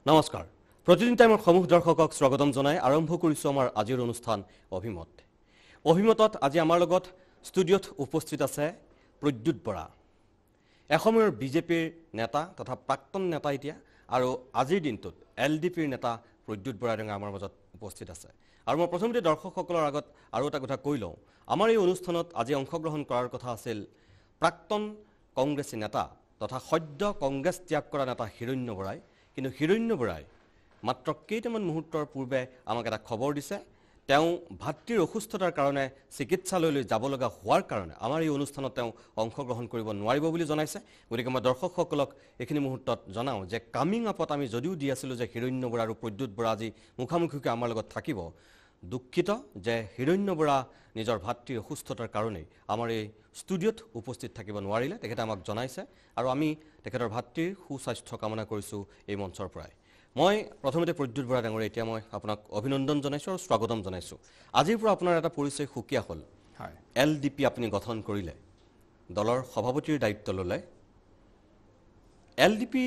নমস্কাৰ প্ৰতিদিন টাইমৰ সমূহ দৰ্শকক স্বাগতম জনাই আৰম্ভ কৰিছো আমাৰ আজিৰ অনুষ্ঠান অভিমত অভিমতত আজি আমাৰ লগত ষ্টুডিঅত উপস্থিত আছে প্ৰদ্যুৎ বৰা এসময়ৰ বিজেপিৰ নেতা তথা প্ৰাক্তন নেতা এতিয়া আৰু আজিৰ দিনটোত এলডিপিৰ নেতা প্ৰদ্যুৎ বৰা ডেঙা আমাৰ মাজত উপস্থিত আছে আৰু মই প্ৰথমতে দৰ্শকসকলৰ আগত আৰু এটা কথা কৈ লওঁ আমাৰ এই অনুষ্ঠানত আজি অংশগ্ৰহণ কৰাৰ কথা আছিল প্ৰাক্তন কংগ্ৰেছী নেতা তথা সদ্য কংগ্ৰেছ ত্যাগ কৰা নেতা হিৰণ্য বৰাই কিন্তু হিৰণ্য বৰাই মাত্ৰ কেইটামান মুহূৰ্তৰ পূৰ্বে আমাক এটা খবৰ দিছে তেওঁ ভাতৃৰ অসুস্থতাৰ কাৰণে চিকিৎসালয়লৈ যাব লগা হোৱাৰ কাৰণে আমাৰ এই অনুষ্ঠানত তেওঁ অংশগ্ৰহণ কৰিব নোৱাৰিব বুলি জনাইছে গতিকে মই দৰ্শকসকলক এইখিনি মুহূৰ্তত জনাওঁ যে কামিং আপত আমি যদিও দি আছিলোঁ যে হিৰণ্য বৰা আৰু প্ৰদ্যুৎ বৰা আজি মুখামুখিকৈ আমাৰ লগত থাকিব দুঃখিত যে হিৰণ্য বৰা নিজৰ ভাতৃৰ অসুস্থতাৰ কাৰণে আমাৰ এই ষ্টুডিঅত উপস্থিত থাকিব নোৱাৰিলে তেখেতে আমাক জনাইছে আৰু আমি তেখেতৰ ভাতৃৰ সুস্বাস্থ্য কামনা কৰিছোঁ এই মঞ্চৰ পৰাই মই প্ৰথমতে প্ৰদ্যুৎ বৰা ডাঙৰীয়া এতিয়া মই আপোনাক অভিনন্দন জনাইছোঁ আৰু স্বাগতম জনাইছোঁ আজিৰ পৰা আপোনাৰ এটা পৰিচয় সুকীয়া হ'ল হয় এলডিপি আপুনি গঠন কৰিলে দলৰ সভাপতিৰ দায়িত্ব ল'লে এলডিপি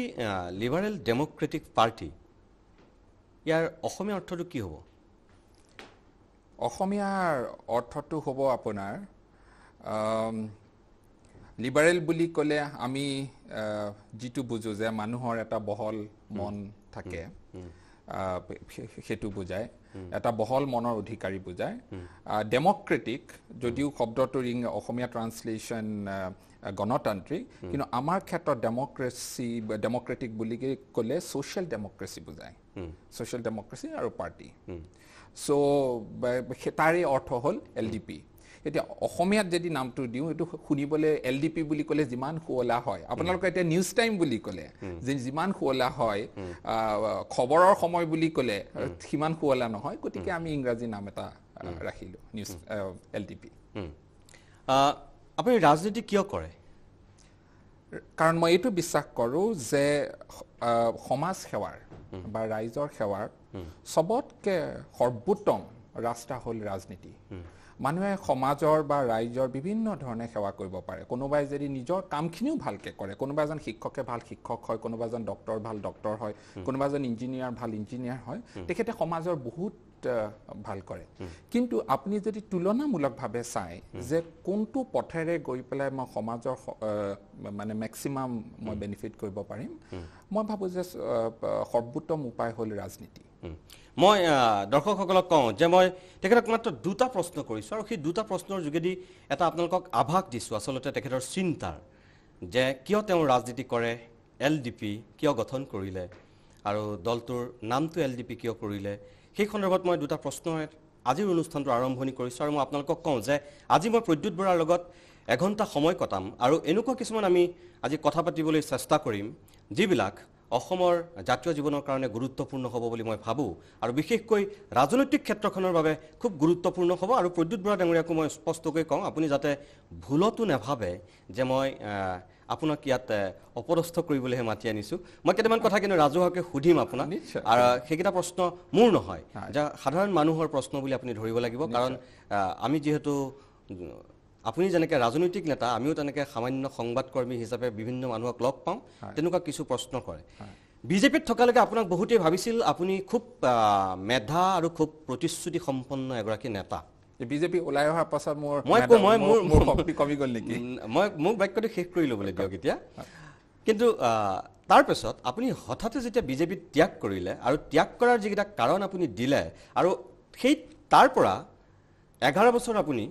লিবাৰেল ডেমক্ৰেটিক পাৰ্টি ইয়াৰ অসমীয়া অৰ্থটো কি হ'ব অসমীয়াৰ অৰ্থটো হ'ব আপোনাৰ লিবাৰেল বুলি ক'লে আমি যিটো বুজো যে মানুহৰ এটা বহল মন থাকে সেইটো বুজায় এটা বহল মনৰ অধিকাৰী বুজায় ডেমক্ৰেটিক যদিও শব্দটোৰ অসমীয়া ট্ৰান্সলেশ্যন গণতান্ত্ৰিক কিন্তু আমাৰ ক্ষেত্ৰত ডেমক্ৰেটিক বুলি ক'লে ছ'চিয়েল ডেমক্ৰেচি বুজায় ছ'চিয়েল ডেমক্ৰেচি আৰু পাৰ্টি চ' তাৰে অৰ্থ হ'ল এলডিপি এতিয়া অসমীয়াত যদি নামটো দিওঁ এইটো শুনিবলৈ এলডিপি বুলি ক'লে যিমান শুৱলা হয় আপোনালোকে এতিয়া নিউজ টাইম বুলি ক'লে যিমান শুৱলা হয় খবৰৰ সময় বুলি ক'লে সিমান শুৱলা নহয় গতিকে আমি ইংৰাজী নাম এটা ৰাখিলোঁ নিউজ এলডিপি আপুনি ৰাজনীতি কিয় কৰে কাৰণ মই এইটো বিশ্বাস কৰোঁ যে সমাজ সেৱাৰ বা ৰাইজৰ সেৱাৰ চবতকৈ সৰ্বোত্তম ৰাস্তা হ'ল ৰাজনীতি মানুহে সমাজৰ বা ৰাইজৰ বিভিন্ন ধৰণে সেৱা কৰিব পাৰে কোনোবাই যদি নিজৰ কামখিনিও ভালকৈ কৰে কোনোবা এজন শিক্ষকে ভাল শিক্ষক হয় কোনোবা এজন ডক্তৰ ভাল ডক্তৰ হয় কোনোবা এজন ইঞ্জিনিয়াৰ ভাল ইঞ্জিনিয়াৰ হয় তেখেতে সমাজৰ বহুত ভাল কৰে কিন্তু আপুনি যদি তুলনামূলকভাৱে চায় যে কোনটো পথেৰে গৈ পেলাই মই সমাজৰ মানে মেক্সিমাম মই বেনিফিট কৰিব পাৰিম মই ভাবোঁ যে সৰ্বোত্তম উপায় হ'ল ৰাজনীতি মই দৰ্শকসকলক কওঁ যে মই তেখেতক মাত্ৰ দুটা প্ৰশ্ন কৰিছোঁ আৰু সেই দুটা প্ৰশ্নৰ যোগেদি এটা আপোনালোকক আভাস দিছোঁ আচলতে তেখেতৰ চিন্তাৰ যে কিয় তেওঁ ৰাজনীতি কৰে এলডিপি কিয় গঠন কৰিলে আৰু দলটোৰ নামটো এলডিপি কিয় কৰিলে সেই সন্দৰ্ভত মই দুটা প্ৰশ্নৰ আজিৰ অনুষ্ঠানটো আৰম্ভণি কৰিছোঁ আৰু মই আপোনালোকক কওঁ যে আজি মই প্ৰদ্যুৎ বৰাৰ লগত এঘণ্টা সময় কটাম আৰু এনেকুৱা কিছুমান আমি আজি কথা পাতিবলৈ চেষ্টা কৰিম যিবিলাক অসমৰ জাতীয় জীৱনৰ কাৰণে গুৰুত্বপূৰ্ণ হ'ব বুলি মই ভাবোঁ আৰু বিশেষকৈ ৰাজনৈতিক ক্ষেত্ৰখনৰ বাবে খুব গুৰুত্বপূৰ্ণ হ'ব আৰু প্ৰদ্যুৎ বৰা ডাঙৰীয়াকো মই স্পষ্টকৈ কওঁ আপুনি যাতে ভুলতো নাভাবে যে মই আপোনাক ইয়াত অপদস্থ কৰিবলৈহে মাতি আনিছোঁ মই কেইটামান কথা কিন্তু ৰাজহুৱাকৈ সুধিম আপোনাক আৰু সেইকেইটা প্ৰশ্ন মোৰ নহয় যে সাধাৰণ মানুহৰ প্ৰশ্ন বুলি আপুনি ধৰিব লাগিব কাৰণ আমি যিহেতু আপুনি যেনেকৈ ৰাজনৈতিক নেতা আমিও তেনেকৈ সামান্য সংবাদকৰ্মী হিচাপে বিভিন্ন মানুহক লগ পাওঁ তেনেকুৱা কিছু প্ৰশ্ন কৰে বিজেপিত থকালৈকে আপোনাক বহুতেই ভাবিছিল আপুনি খুব মেধা আৰু খুব প্ৰতিশ্ৰুতি সম্পন্ন এগৰাকী নেতা বিজেপি ওলাই অহাৰ পাছত মোৰ শক্তি কমি গ'ল নেকি মই মোক বাক্যটো শেষ কৰি ল'বলৈ দিয়ক এতিয়া কিন্তু তাৰপিছত আপুনি হঠাতে যেতিয়া বিজেপি ত্যাগ কৰিলে আৰু ত্যাগ কৰাৰ যিকেইটা কাৰণ আপুনি দিলে আৰু সেই তাৰ পৰা 11 বছৰ আপুনি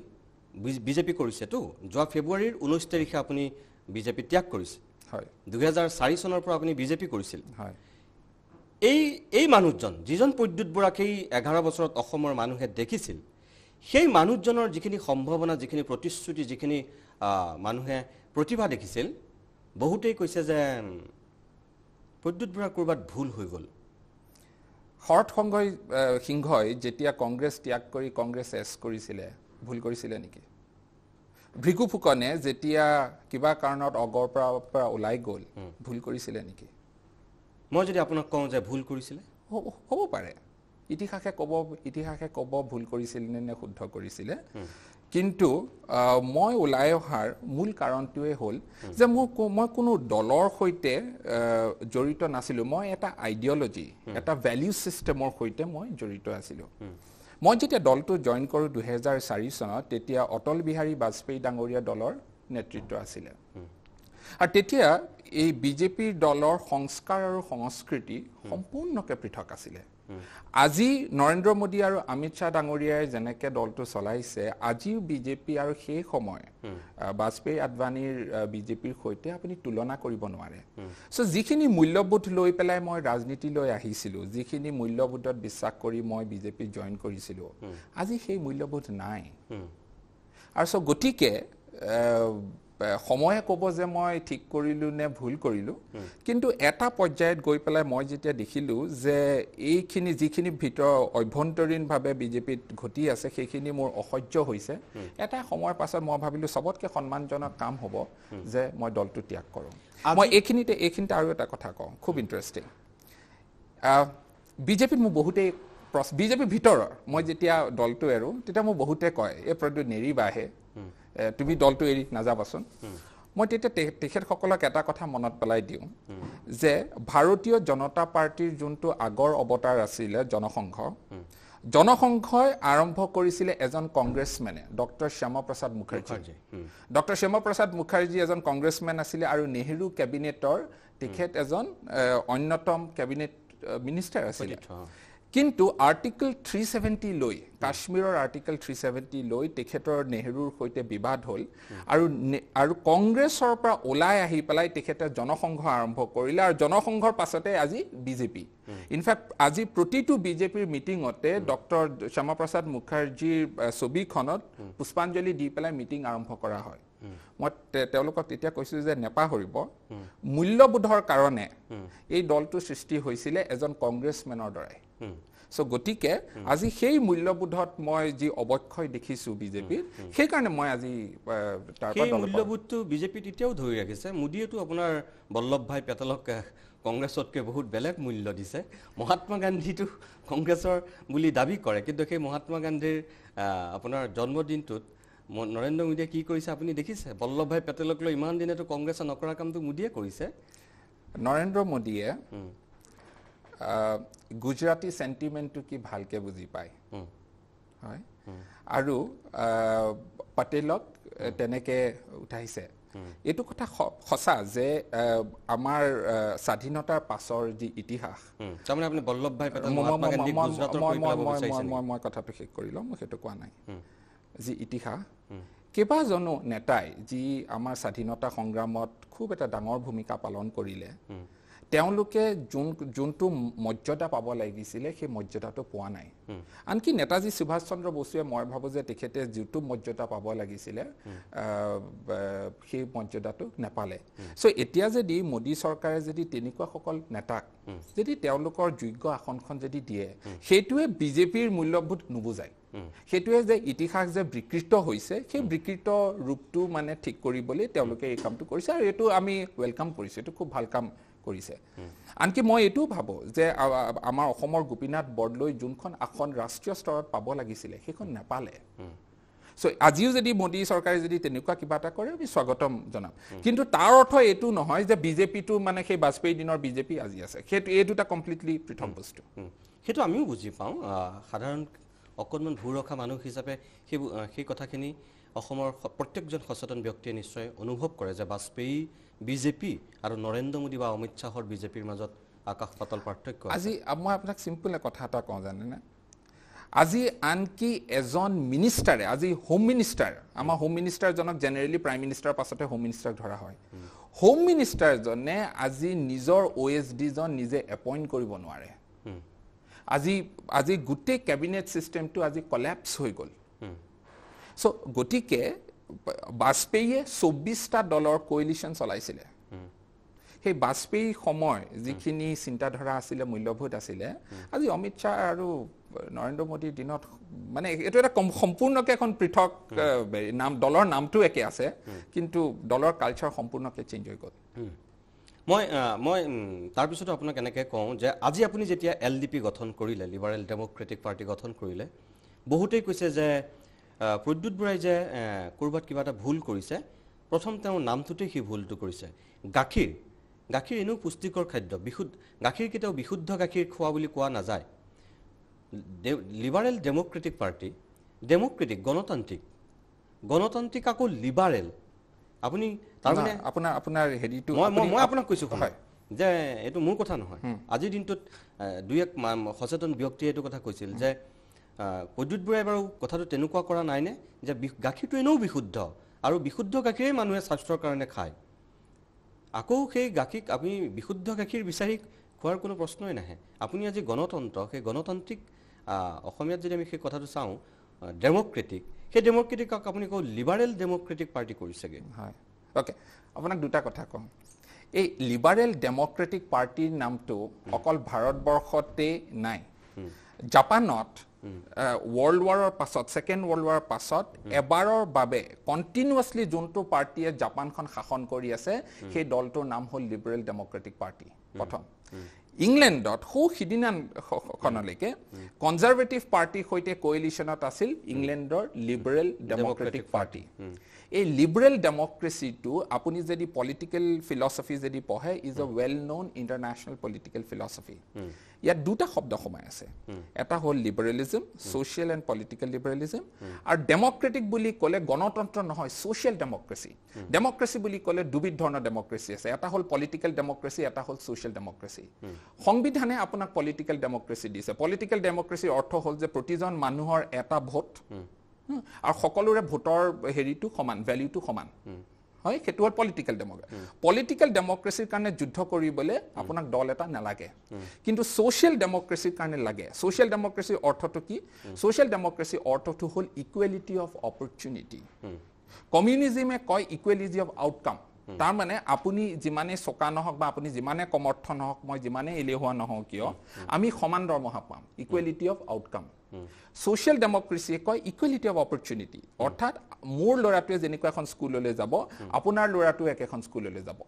বিজেপি কৰিছেতো যোৱা ফেব্ৰুৱাৰীৰ 19 তাৰিখে আপুনি বিজেপি ত্যাগ কৰিছে হয় 2004 চনৰ পৰা আপুনি বিজেপি কৰিছিল হয় এই মানুহজন যিজন প্ৰদ্যুৎ বৰাক এই 11 বছৰত অসমৰ মানুহে দেখিছিল সেই মানুহজনৰ যিখিনি সম্ভাৱনা যিখিনি প্ৰতিশ্ৰুতি যিখিনি মানুহে প্ৰতিভা দেখিছিল বহুতেই কৈছে যে প্ৰদ্যুৎ বৰাৰ ক'ৰবাত ভুল হৈ গ'ল শৰৎ সিংহই যেতিয়া কংগ্ৰেছ ত্যাগ কৰি কংগ্ৰেছ এছ কৰিছিলে ভুল কৰিছিলে নেকি ভৃগু ফুকনে যেতিয়া কিবা কাৰণত অগৰ পৰা ওলাই গ'ল ভুল কৰিছিলে নেকি মই যদি আপোনাক কওঁ যে ভুল কৰিছিলে হ'ব পাৰে ইতিহাসে ক'ব ভুল কৰিছিল নে শুদ্ধ কৰিছিলে কিন্তু মই ওলাই অহাৰ মূল কাৰণটোৱে হ'ল যে মই কোনো দলৰ সৈতে জড়িত নাছিলোঁ মই এটা আইডিঅলজি এটা ভেলিউ ছিষ্টেমৰ সৈতে মই জড়িত আছিলোঁ মই যেতিয়া দলটো জইন কৰোঁ 2004 চনত তেতিয়া অটল বিহাৰী বাজপেয়ী ডাঙৰীয়া দলৰ নেতৃত্ব আছিলে আৰু তেতিয়া এই বিজেপিৰ দলৰ সংস্কাৰ আৰু সংস্কৃতি সম্পূৰ্ণকৈ পৃথক আছিলে আজি নৰেন্দ্ৰ মোদী আৰু অমিত শ্বাহ ডাঙৰীয়াই যেনেকৈ দলটো চলাইছে আজিও বিজেপি আৰু সেই সময় বাজপেয়ী আদৱানীৰ বিজেপিৰ সৈতে আপুনি তুলনা কৰিব নোৱাৰে সো যিখিনি মূল্যবোধ লৈ পেলাই মই ৰাজনীতিলৈ আহিছিলোঁ যিখিনি মূল্যবোধত বিশ্বাস কৰি মই বিজেপিত জইন কৰিছিলোঁ আজি সেই মূল্যবোধ নাই আৰু সো গতিকে সময়ে ক'ব যে মই ঠিক কৰিলোঁ নে ভুল কৰিলোঁ কিন্তু এটা পৰ্যায়ত গৈ পেলাই মই যেতিয়া দেখিলোঁ যে এইখিনি যিখিনি ভিতৰ অভ্যন্তৰীণভাৱে বিজেপিত ঘটি আছে সেইখিনি মোৰ অসহ্য হৈছে এটা সময়ৰ পাছত মই ভাবিলোঁ চবতকৈ সন্মানজনক কাম হ'ব যে মই দলটো ত্যাগ কৰোঁ মই এইখিনিতে আৰু এটা কথা কওঁ খুব ইণ্টাৰেষ্টিং বিজেপিত মোক বহুতেই বিজেপিৰ ভিতৰৰ মই যেতিয়া দলটো এৰোঁ তেতিয়া মোক বহুতে কয় এই প্ৰদ্যুৎ নেৰিবাহে তুমি দলটো এৰি নাযাবাচোন মই তেতিয়া তেখেতসকলক এটা কথা মনত পেলাই দিওঁ যে ভাৰতীয় জনতা পাৰ্টিৰ যোনটো আগৰ অৱতাৰ আছিলে জনসংঘই আৰম্ভ কৰিছিলে এজন কংগ্ৰেছমেনে ডক্টৰ শ্যামাপ্ৰসাদ মুখাৰ্জী ডক্টৰ শ্যামাপ্ৰসাদ মুখাৰ্জী এজন কংগ্ৰেছমেন আছিলে আৰু নেহেৰু কেবিনেটৰ তেখেত এজন অন্যতম কেবিনেট মিনিষ্টাৰ আছিলে কিন্তু আৰ্টিকল 370 লৈ কাশ্মীৰৰ আৰ্টিকল 370 লৈ তেখেতৰ নেহেৰুৰ সৈতে বিবাদ হ'ল আৰু কংগ্ৰেছৰ পৰা ওলাই আহি পেলাই তেখেতে জনসংঘ আৰম্ভ কৰিলে আৰু জনসংঘৰ পাছতে আজি বিজেপি ইনফেক্ট আজি প্ৰতিটো বিজেপিৰ মিটিঙতে ডক্টৰ শ্যামাপ্ৰসাদ মুখাৰ্জীৰ ছবিখনত পুষ্পাঞ্জলি দি পেলাই মিটিং আৰম্ভ কৰা হয় মই তেওঁলোকক তেতিয়া কৈছোঁ যে নেপাহৰিব মূল্যবোধৰ কাৰণে এই দলটো সৃষ্টি হৈছিলে এজন কংগ্ৰেছমেনৰ দ্বাৰাই সো গতিকে আজি সেই মূল্যবোধত মই যি অৱক্ষয় দেখিছোঁ বিজেপিৰ সেইকাৰণে মই আজি তাৰ পৰা মূল্যবোধটো বিজেপিত এতিয়াও ধৰি ৰাখিছে মোদীয়েতো আপোনাৰ বল্লভ ভাই পেটেলক কংগ্ৰেছতকৈ বহুত বেলেগ মূল্য দিছে মহাত্মা গান্ধীটো কংগ্ৰেছৰ বুলি দাবী কৰে কিন্তু সেই মহাত্মা গান্ধীৰ আপোনাৰ জন্মদিনটোত নৰেন্দ্ৰ মোদীয়ে কি কৰিছে আপুনি দেখিছে বল্লভ ভাই পেটেলক লৈ ইমান দিনেতো কংগ্ৰেছে নকৰা কামটো মোদীয়ে কৰিছে নৰেন্দ্ৰ মোদীয়ে গুজৰাটী সেন্টিমেন্টটো কি ভালকে বুজি পায় হয় আৰু পটেলক তেনেকে উঠাইছে এইটো কথা সঁচা যে আমাৰ স্বাধীনতাৰ পাছৰ যি ইতিহাস তাৰমানে আপুনি বল্লভ ভাই পেটেল মহাত্মা গান্ধী গুজৰাটৰ কৈ পেলাব বিচাৰিছে মই কথাটো শেষ কৰি লওঁ মই সেইটো কোৱা নাই যি ইতিহাস কেইবাজনো নেতাই যি আমাৰ স্বাধীনতা সংগ্ৰামত খুব এটা ডাঙৰ ভূমিকা পালন কৰিলে তেওঁলোকে যোনটো মৰ্যাদা পাব লাগিছিলে সেই মৰ্যাদাটো পোৱা নাই আনকি নেতাজী সুভাষ চন্দ্ৰ বসুৱে মই ভাবোঁ যে তেখেতে যিটো মৰ্যাদা পাব লাগিছিলে সেই মৰ্যাদাটো নাপালে সো এতিয়া যদি মোদী চৰকাৰে যদি তেনেকুৱাসকল নেতাক যদি তেওঁলোকৰ যোগ্য আসনখন যদি দিয়ে সেইটোৱে বিজেপিৰ মূল্যবোধ নুবুজায় সেইটোৱে যে ইতিহাস যে বিকৃত হৈছে সেই বিকৃত ৰূপটো মানে ঠিক কৰিবলৈ তেওঁলোকে এই কামটো কৰিছে আৰু এইটো আমি ৱেলকাম কৰিছোঁ এইটো খুব ভাল কাম কৰিছে আনকি মই এইটোও ভাবোঁ যে আমাৰ অসমৰ গোপীনাথ বৰদলৈ যোনখন আসন ৰাষ্ট্ৰীয় স্তৰত পাব লাগিছিলে সেইখন নাপালে সো আজিও যদি মোদী চৰকাৰে যদি তেনেকুৱা কিবা এটা কৰে আমি স্বাগতম জনাম কিন্তু তাৰ অৰ্থ এইটো নহয় যে বিজেপিটো মানে সেই বাজপেয়ী দিনৰ বিজেপি আজি আছে সেইটো এই দুটা কমপ্লিটলি পৃথক বস্তু সেইটো আমিও বুজি পাওঁ সাধাৰণ অকণমান ভূ ৰখা মানুহ হিচাপে সেই কথাখিনি অসমৰ প্ৰত্যেকজন সচেতন ব্যক্তিয়ে নিশ্চয় অনুভৱ কৰে যে বাজপেয়ী বিজেপি আৰু নৰেন্দ্ৰ মোদী বা অমিত শ্বাহৰ বিজেপিৰ মাজত আকাশ পাতাল পাৰ্থক্য আজি মই আপোনাক চিম্পল কথা এটা কওঁ জানেনে আজি আনকি এজন মিনিষ্টাৰে আজি হোম মিনিষ্টাৰ আমাৰ হোম মিনিষ্টাৰজনক জেনেৰেলি প্ৰাইম মিনিষ্টাৰৰ পাছতে হোম মিনিষ্টাৰক ধৰা হয় হোম মিনিষ্টাৰজনে আজি নিজৰ OSD-জন নিজে এপইণ্ট কৰিব নোৱাৰে আজি গোটেই কেবিনেট চিষ্টেমটো আজি কলেপছ হৈ গ'ল সো গতিকে বাজপেয়ীয়ে 24টা দলৰ কোয়েলিশন চলাইছিলে সেই বাজপেয়ী সময় যিখিনি চিন্তাধাৰা আছিলে মূল্যবোধ আছিলে আজি অমিত শ্বাহ আৰু নৰেন্দ্ৰ মোদীৰ দিনত মানে এইটো এটা সম্পূৰ্ণকৈ এখন পৃথক নাম দলৰ নামটো একে আছে কিন্তু দলৰ কালচাৰ সম্পূৰ্ণকৈ চেঞ্জ হৈ গ'ল মই তাৰপিছতো আপোনাক এনেকৈ কওঁ যে আজি আপুনি যেতিয়া LDP গঠন কৰিলে লিবাৰেল ডেম'ক্ৰেটিক পাৰ্টি গঠন কৰিলে বহুতেই কৈছে যে প্ৰদ্যুৎ বৰাই যে ক'ৰবাত কিবা এটা ভুল কৰিছে প্ৰথম তেওঁৰ নামটোতে সেই ভুলটো কৰিছে গাখীৰ এনেও পুষ্টিকৰ খাদ্য গাখীৰ কেতিয়াও বিশুদ্ধ গাখীৰ খোৱা বুলি কোৱা নাযায় লিবাৰেল ডেম'ক্ৰেটিক পাৰ্টি ডেম'ক্ৰেটিক গণতান্ত্ৰিক আকৌ লিবাৰেল আপুনি তাৰমানে আপোনাৰ হেৰিটো মই আপোনাক কৈছোঁ যে এইটো মোৰ কথা নহয় আজিৰ দিনটোত দুই এক সচেতন ব্যক্তিয়ে এইটো কথা কৈছিল যে প্ৰদ্যুৎ বৰাই বাৰু কথাটো তেনেকুৱা কৰা নাইনে যে গাখীৰটো এনেও বিশুদ্ধ আৰু বিশুদ্ধ গাখীৰেই মানুহে স্বাস্থ্যৰ কাৰণে খায় আকৌ সেই গাখীৰ আপুনি বিশুদ্ধ গাখীৰ বিচাৰি খোৱাৰ কোনো প্ৰশ্নই নাহে আপুনি আজি গণতন্ত্ৰ সেই গণতান্ত্ৰিক অসমীয়াত যদি আমি সেই কথাটো চাওঁ ডেম'ক্ৰেটিক সেই ডেম'ক্ৰেটিকক আপুনি কওঁ লিবাৰেল ডেম'ক্ৰেটিক পাৰ্টি কৰিছেগৈ হয় অ'কে আপোনাক দুটা কথা কওঁ এই লিবাৰেল ডেম'ক্ৰেটিক পাৰ্টিৰ নামটো অকল ভাৰতবৰ্ষতে নাই জাপানত ৱৰ্ল্ড ৱাৰৰ পাছত ছেকেণ্ড ৱৰ্ল্ড ৱাৰৰ পাছত এবাৰৰ বাবে কণ্টিনিউৱাছলি যোনটো পাৰ্টীয়ে জাপানখন শাসন কৰি আছে সেই দলটোৰ নাম হ'ল লিবাৰেল ডেম'ক্ৰেটিক পাৰ্টি প্ৰথম ইংলেণ্ডত সিদিনাখনলৈকে কনজাৰভেটিভ পাৰ্টিৰ সৈতে কোৱেলিশ্যনত আছিল ইংলেণ্ডৰ লিবাৰেল ডেম'ক্ৰেটিক পাৰ্টি এই লিবাৰেল ডেম'ক্ৰেচিটো আপুনি যদি পলিটিকেল ফিলচফি যদি পঢ়ে is a well known international political philosophy ইয়াত দুটা শব্দ সোমাই আছে এটা হ'ল liberalism social and political liberalism আৰু ডেম'ক্ৰেটিক বুলি ক'লে গণতন্ত্ৰ নহয় ছ'চিয়েল ডেম'ক্ৰেচি বুলি ক'লে দুবিধ ধৰণৰ ডেম'ক্ৰেচি আছে এটা হ'ল পলিটিকেল ডেম'ক্ৰেচি এটা হ'ল ছ'চিয়েল ডেম'ক্ৰেচি সংবিধানে আপোনাক পলিটিকেল ডেম'ক্ৰেচি দিছে পলিটিকেল ডেম'ক্ৰেচিৰ অৰ্থ হ'ল যে প্ৰতিজন মানুহৰ এটা ভোট আৰু সকলোৰে ভোটৰ হেৰিটো সমান ভেলিউটো সমান হয় সেইটো হ'ল পলিটিকেল ডেম'ক্ৰেচিৰ কাৰণে যুদ্ধ কৰিবলৈ আপোনাক দল এটা নালাগে কিন্তু ছ'চিয়েল ডেম'ক্ৰেচিৰ কাৰণে লাগে ছ'চিয়েল ডেম'ক্ৰেচিৰ অৰ্থটো কি ছ'চিয়েল ডেম'ক্ৰেচিৰ অৰ্থটো হ'ল ইকুৱেলিটি অফ অপৰচুনিটি কমিউনিজিমে কয় ইকুৱেলিটি অফ আউটকাম তাৰমানে আপুনি যিমানে চোকা নহওক বা আপুনি যিমানে কমৰ্থ নহওক মই যিমানে এলেহুৱা নহওঁ কিয় আমি সমান দৰমহা পাম ইকুৱেলিটি অফ আউটকাম ছ'চিয়েল ডেম'ক্ৰেচিয়ে কয় ইকুৱেলিটি অফ অপৰচুনিটি অৰ্থাৎ মোৰ ল'ৰাটোৱে যেনেকুৱা এখন স্কুললৈ যাব আপোনাৰ ল'ৰাটোৱে একেখন স্কুললৈ যাব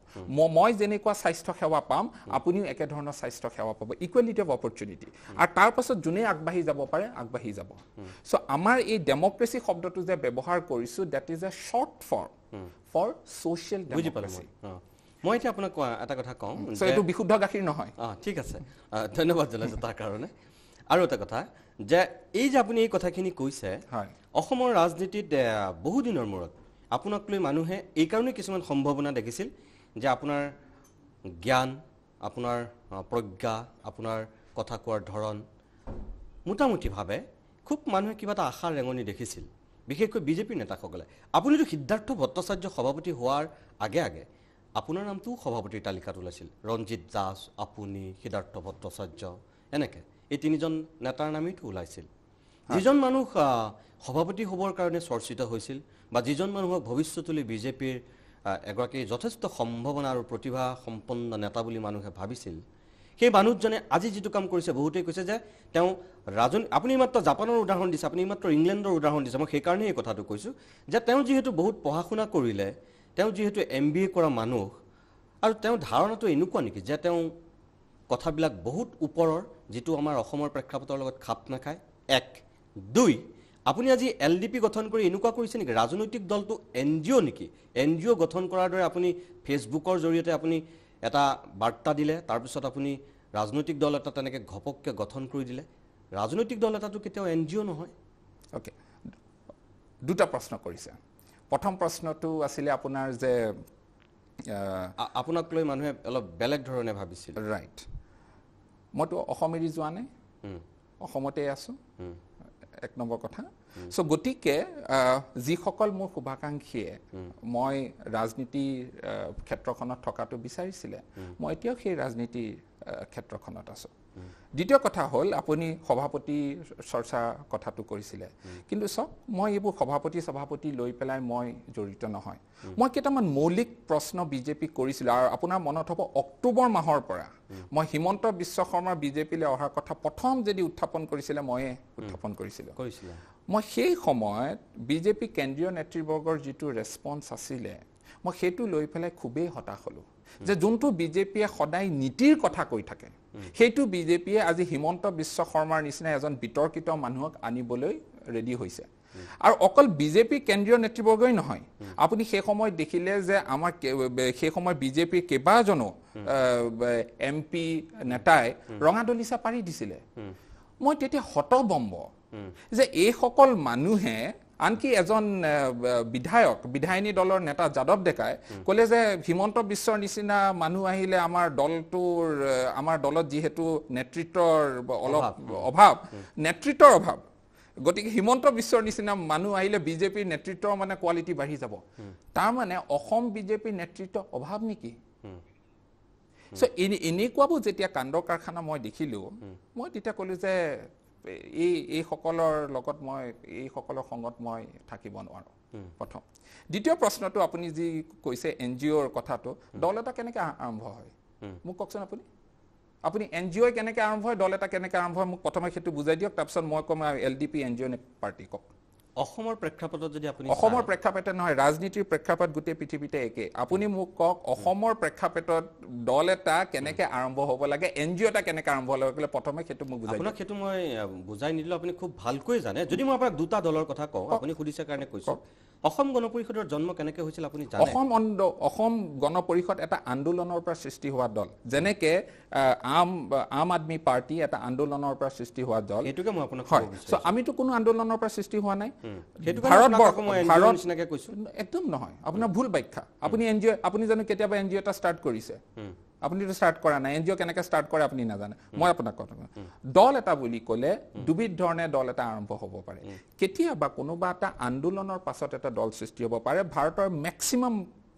মই যেনেকুৱা স্বাস্থ্য সেৱা পাম আপুনিও একেধৰণৰ স্বাস্থ্য সেৱা পাব ইকুৱেলিটি অফ অপৰচুনিটি আৰু তাৰ পাছত যোনে আগবাঢ়ি যাব পাৰে আগবাঢ়ি যাব চ' আমাৰ এই ডেম'ক্ৰেচি শব্দটো যে ব্যৱহাৰ কৰিছোঁ that is a short form for social democracy মই এতিয়া আপোনাক এটা কথা কওঁ এইটো বিশুদ্ধ গাখীৰ নহয় ঠিক আছে ধন্যবাদ জনাইছোঁ তাৰ কাৰণে আৰু এটা কথা যে এই যে আপুনি এই কথাখিনি কৈছে অসমৰ ৰাজনীতিত বহুদিনৰ মূৰত আপোনাক লৈ মানুহে এইকাৰণে কিছুমান সম্ভাৱনা দেখিছিল যে আপোনাৰ জ্ঞান আপোনাৰ প্ৰজ্ঞা আপোনাৰ কথা কোৱাৰ ধৰণ মোটামুটিভাৱে খুব মানুহে কিবা এটা আশাৰ ৰেঙনি দেখিছিল বিশেষকৈ বিজেপিৰ নেতাসকলে আপুনিতো সিদ্ধাৰ্থ ভট্টাচাৰ্য সভাপতি হোৱাৰ আগে আগে আপোনাৰ নামটোও সভাপতিৰ তালিকাত ওলাইছিল ৰঞ্জিত দাস আপুনি সিদ্ধাৰ্থ ভট্টাচাৰ্য এনেকৈ এই তিনিজন নেতাৰ নামেইতো ওলাইছিল যিজন মানুহ সভাপতি হ'বৰ কাৰণে চৰ্চিত হৈছিল বা যিজন মানুহক ভৱিষ্যতলৈ বিজেপিৰ এগৰাকী যথেষ্ট সম্ভাৱনা আৰু প্ৰতিভা সম্পন্ন নেতা বুলি মানুহে ভাবিছিল সেই মানুহজনে আজি যিটো কাম কৰিছে বহুতেই কৈছে যে তেওঁ আপুনি মাত্ৰ জাপানৰ উদাহৰণ দিছে আপুনি মাত্ৰ ইংলেণ্ডৰ উদাহৰণ দিছে মই সেইকাৰণে এই কথাটো কৈছোঁ যে তেওঁ যিহেতু বহুত পঢ়া শুনা কৰিলে তেওঁ যিহেতু MBA কৰা মানুহ আৰু তেওঁৰ ধাৰণাটো এনেকুৱা নেকি যে তেওঁ কথাবিলাক বহুত ওপৰৰ যিটো আমাৰ অসমৰ প্ৰেক্ষাপটৰ লগত খাপ নাখায় 1 2 আপুনি আজি LDP গঠন কৰি এনেকুৱা কৰিছে নেকি ৰাজনৈতিক দলটো NGO নেকি NGO গঠন কৰাৰ দৰে আপুনি ফেচবুকৰ জৰিয়তে আপুনি এটা বাৰ্তা দিলে তাৰপিছত আপুনি ৰাজনৈতিক দল এটা তেনেকৈ ঘপককৈ গঠন কৰি দিলে ৰাজনৈতিক দল এটাটো কেতিয়াও NGO নহয় অ'কে দুটা প্ৰশ্ন কৰিছে প্ৰথম প্ৰশ্নটো আছিলে আপোনাৰ যে আপোনাক লৈ মানুহে অলপ বেলেগ ধৰণে ভাবিছিল ৰাইট মইতো অসম এৰি যোৱা নাই অসমতে আছোঁ এক নম্বৰ কথা চ' গতিকে যিসকল মোৰ শুভাকাংক্ষীয়ে মই ৰাজনীতিৰ ক্ষেত্ৰখনত থকাটো বিচাৰিছিলে মই এতিয়াও সেই ৰাজনীতিৰ ক্ষেত্ৰখনত আছোঁ দ্বিতীয় কথা হ'ল আপুনি সভাপতি চৰ্চা কথাটো কৰিছিলে কিন্তু চাওক মই এইবোৰ সভাপতি লৈ পেলাই মই জড়িত নহয় মই কেইটামান মৌলিক প্ৰশ্ন বিজেপিক কৰিছিলোঁ আৰু আপোনাৰ মনত হ'ব অক্টোবৰ মাহৰ পৰা মই হিমন্ত বিশ্ব শৰ্মাৰ বিজেপিলৈ অহাৰ কথা প্ৰথম যদি উত্থাপন কৰিছিলে ময়ে উত্থাপন কৰিছিলোঁ মই সেই সময়ত বিজেপি কেন্দ্ৰীয় নেতৃবৰ্গৰ যিটো ৰেছপন্স আছিলে মই সেইটো লৈ পেলাই খুবেই হতাশ হ'লোঁ যে যোনটো বিজেপিয়ে সদায় নীতিৰ কথা কৈ থাকে সেইটো বিজেপিয়ে আজি হিমন্ত বিশ্ব শৰ্মাৰ নিচিনা এজন বিতৰ্কিত মানুহক আনিবলৈ ৰেডি হৈছে আৰু অকল বিজেপি কেন্দ্ৰীয় নেতৃবৰ্গই নহয় আপুনি সেই সময়ত দেখিলে যে আমাৰ সেই সময়ত বিজেপিৰ কেইবাজনো MP নেতাই ৰঙা দলিচা পাৰি দিছিলে মই তেতিয়া হতবম্ব যে এইসকল মানুহে আনকি এজন বিধায়িনী দলৰ নেতা যাদৱ ডেকাই ক'লে যে হিমন্ত বিশ্বৰ নিচিনা মানুহ আহিলে আমাৰ দলত যিহেতু নেতৃত্বৰ অলপ নেতৃত্বৰ অভাৱ গতিকে হিমন্ত বিশ্বৰ নিচিনা মানুহ আহিলে বিজেপিৰ নেতৃত্বৰ মানে কোৱালিটি বাঢ়ি যাব তাৰ মানে অসম বিজেপিৰ নেতৃত্ব অভাৱ নেকি সো এনেকুৱাবোৰ যেতিয়া কাণ্ডৰ কাৰখানা মই দেখিলো মই তেতিয়া ক'লো যে এই সকলৰ লগত মই এই সকলৰ সংগত মই থাকিব নোৱাৰো প্ৰথম দ্বিতীয় প্ৰশ্নটো আপুনি যি কৈছে NGOৰ কথাটো দল এটা কেনেকৈ আৰম্ভ হয় মোক কওকচোন আপুনি NGO কেনেকৈ আৰম্ভ হয় দল এটা কেনেকৈ আৰম্ভ হয় মোক প্ৰথমে সেইটো বুজাই দিয়ক তাৰপিছত মই ক'ম LDP NGO পাৰ্টি কওক অসমৰ প্ৰেক্ষাপটত যদি আপুনি অসমৰ প্ৰেক্ষাপটত নহয় ৰাজনীতিৰ প্ৰেক্ষাপট গোটেই পৃথিৱীতে একে আপুনি মোক কওক অসমৰ প্ৰেক্ষাপটত দল এটা কেনেকৈ আৰম্ভ হ'ব লাগে NGO এটা কেনেকৈ আৰম্ভ হ'ব লাগে প্ৰথমে সেইটো মোক বুজাই আপোনাক সেইটো মই বুজাই নিদিলো আপুনি খুব ভালকৈ জানে যদি মই আপোনাক দুটা দলৰ কথা কওঁ আপুনি সুধিছে কাৰণে কৈছো অসম গণ পৰিষদৰ জন্ম কেনেকৈ হৈছিল আপুনি জানে অসম গণ পৰিষদ এটা আন্দোলনৰ পৰা সৃষ্টি হোৱা দল যেনেকৈ আম আদমি পাৰ্টি এটা আন্দোলনৰ পৰা সৃষ্টি হোৱা দল এটোকে মই আপোনাক হয় সো আমিতো কোনো আন্দোলনৰ পৰা সৃষ্টি হোৱা নাই একদম নহয় আপোনাৰ ভুল ব্যাখ্যা আপুনি NGO আপুনি জানো কেতিয়াবা NGO এটা ষ্টাৰ্ট কৰিছে আপুনিতো ষ্টাৰ্ট কৰা নাই NGO কেনেকৈ ষ্টাৰ্ট কৰে আপুনি নাজানে মই আপোনাক কথা দল এটা বুলি ক'লে দুবিধ ধৰণে দল এটা আৰম্ভ হ'ব পাৰে কেতিয়াবা কোনোবা এটা আন্দোলনৰ পাছত এটা দল সৃষ্টি হ'ব পাৰে ভাৰতৰ মেক্সিমাম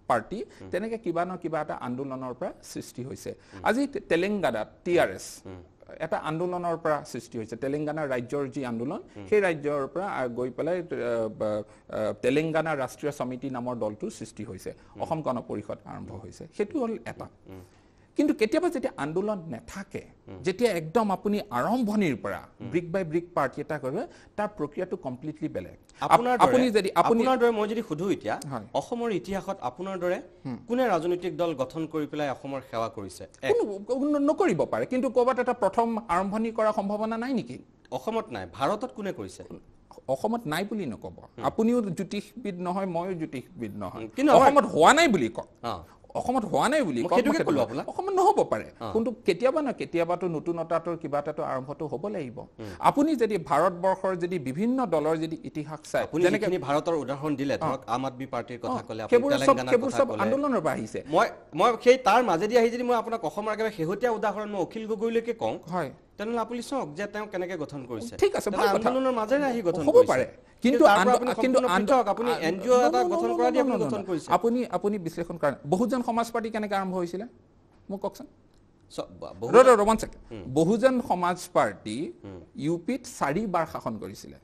পাৰ্টি তেনেকৈ কিবা ন কিবা এটা আন্দোলনৰ পৰা সৃষ্টি হৈছে আজি তেলেংগানাত TRS এটা আন্দোলনৰ পৰা সৃষ্টি হৈছে তেলেংগানা ৰাজ্যৰ যি আন্দোলন সেই ৰাজ্যৰ পৰা গৈ পেলাই তেলেংগানা ৰাষ্ট্ৰীয় সমিতি নামৰ দলটোৰ সৃষ্টি হৈছে অসম গণ পৰিষদ আৰম্ভ হৈছে সেইটো হ'ল এটা কিন্তু কেতিয়াবা যেতিয়া আন্দোলন নেথাকে যেতিয়া একদম আপুনি আৰম্ভণিৰ পৰা ব্ৰিক বাই ব্ৰিক পাৰ্টি এটা কৰে তাৰ প্ৰক্ৰিয়াটো কমপ্লিটলি বেলেগ আপোনাৰ দৰে মই যদি সুধো এতিয়া অসমৰ ইতিহাসত আপোনাৰ দৰে কোনে ৰাজনৈতিক দল গঠন কৰি পেলাই অসমৰ সেৱা কৰিছে নকৰিব পাৰে কিন্তু ক'ৰবাত এটা প্ৰথম আৰম্ভণি কৰাৰ সম্ভাৱনা নাই নেকি অসমত নাই ভাৰতত কোনে কৰিছে অসমত নাই বুলি নকব আপুনিও জ্যোতিষবিদ নহয় ময়ো জ্যোতিষবিদ নহয় কিন্তু অসমত হোৱা নাই বুলি কওক অসমত হোৱা নাই বুলি অসমত নহ'ব পাৰে কিন্তু কেতিয়াবাতো নতুনতাটোৰ কিবা এটাতো আৰম্ভটো হ'ব লাগিব আপুনি যদি ভাৰতবৰ্ষৰ যদি বিভিন্ন দলৰ যদি ইতিহাস চাই যেনেকৈ ভাৰতৰ উদাহৰণ দিলে ধৰক আম আদমি পাৰ্টিৰ কথা ক'লে সেইবোৰ চব আন্দোলনৰ পৰা আহিছে মই সেই তাৰ মাজেদি আহি যদি মই আপোনাক অসমৰ একেবাৰে শেহতীয়া উদাহৰণ মই অখিল গগৈলৈকে কওঁ হয় তেনেহ'লে আপুনি চাওক যে তেওঁ কেনেকৈ গঠন কৰিছে ঠিক আছে আন্দোলনৰ মাজেৰে আহি গঠন হ'ব পাৰে কিন্তু আপুনি NGO এটা গঠন কৰা দি আপুনি গঠন কৰিছে আপুনি বিশ্লেষণ কৰা বহুজন সমাজ পাৰ্টি কেনেকৈ আৰম্ভ হৈছিলে মোক কওকচোন বহুজন সমাজ পাৰ্টি UPত 4 বাৰ শাসন কৰিছিলে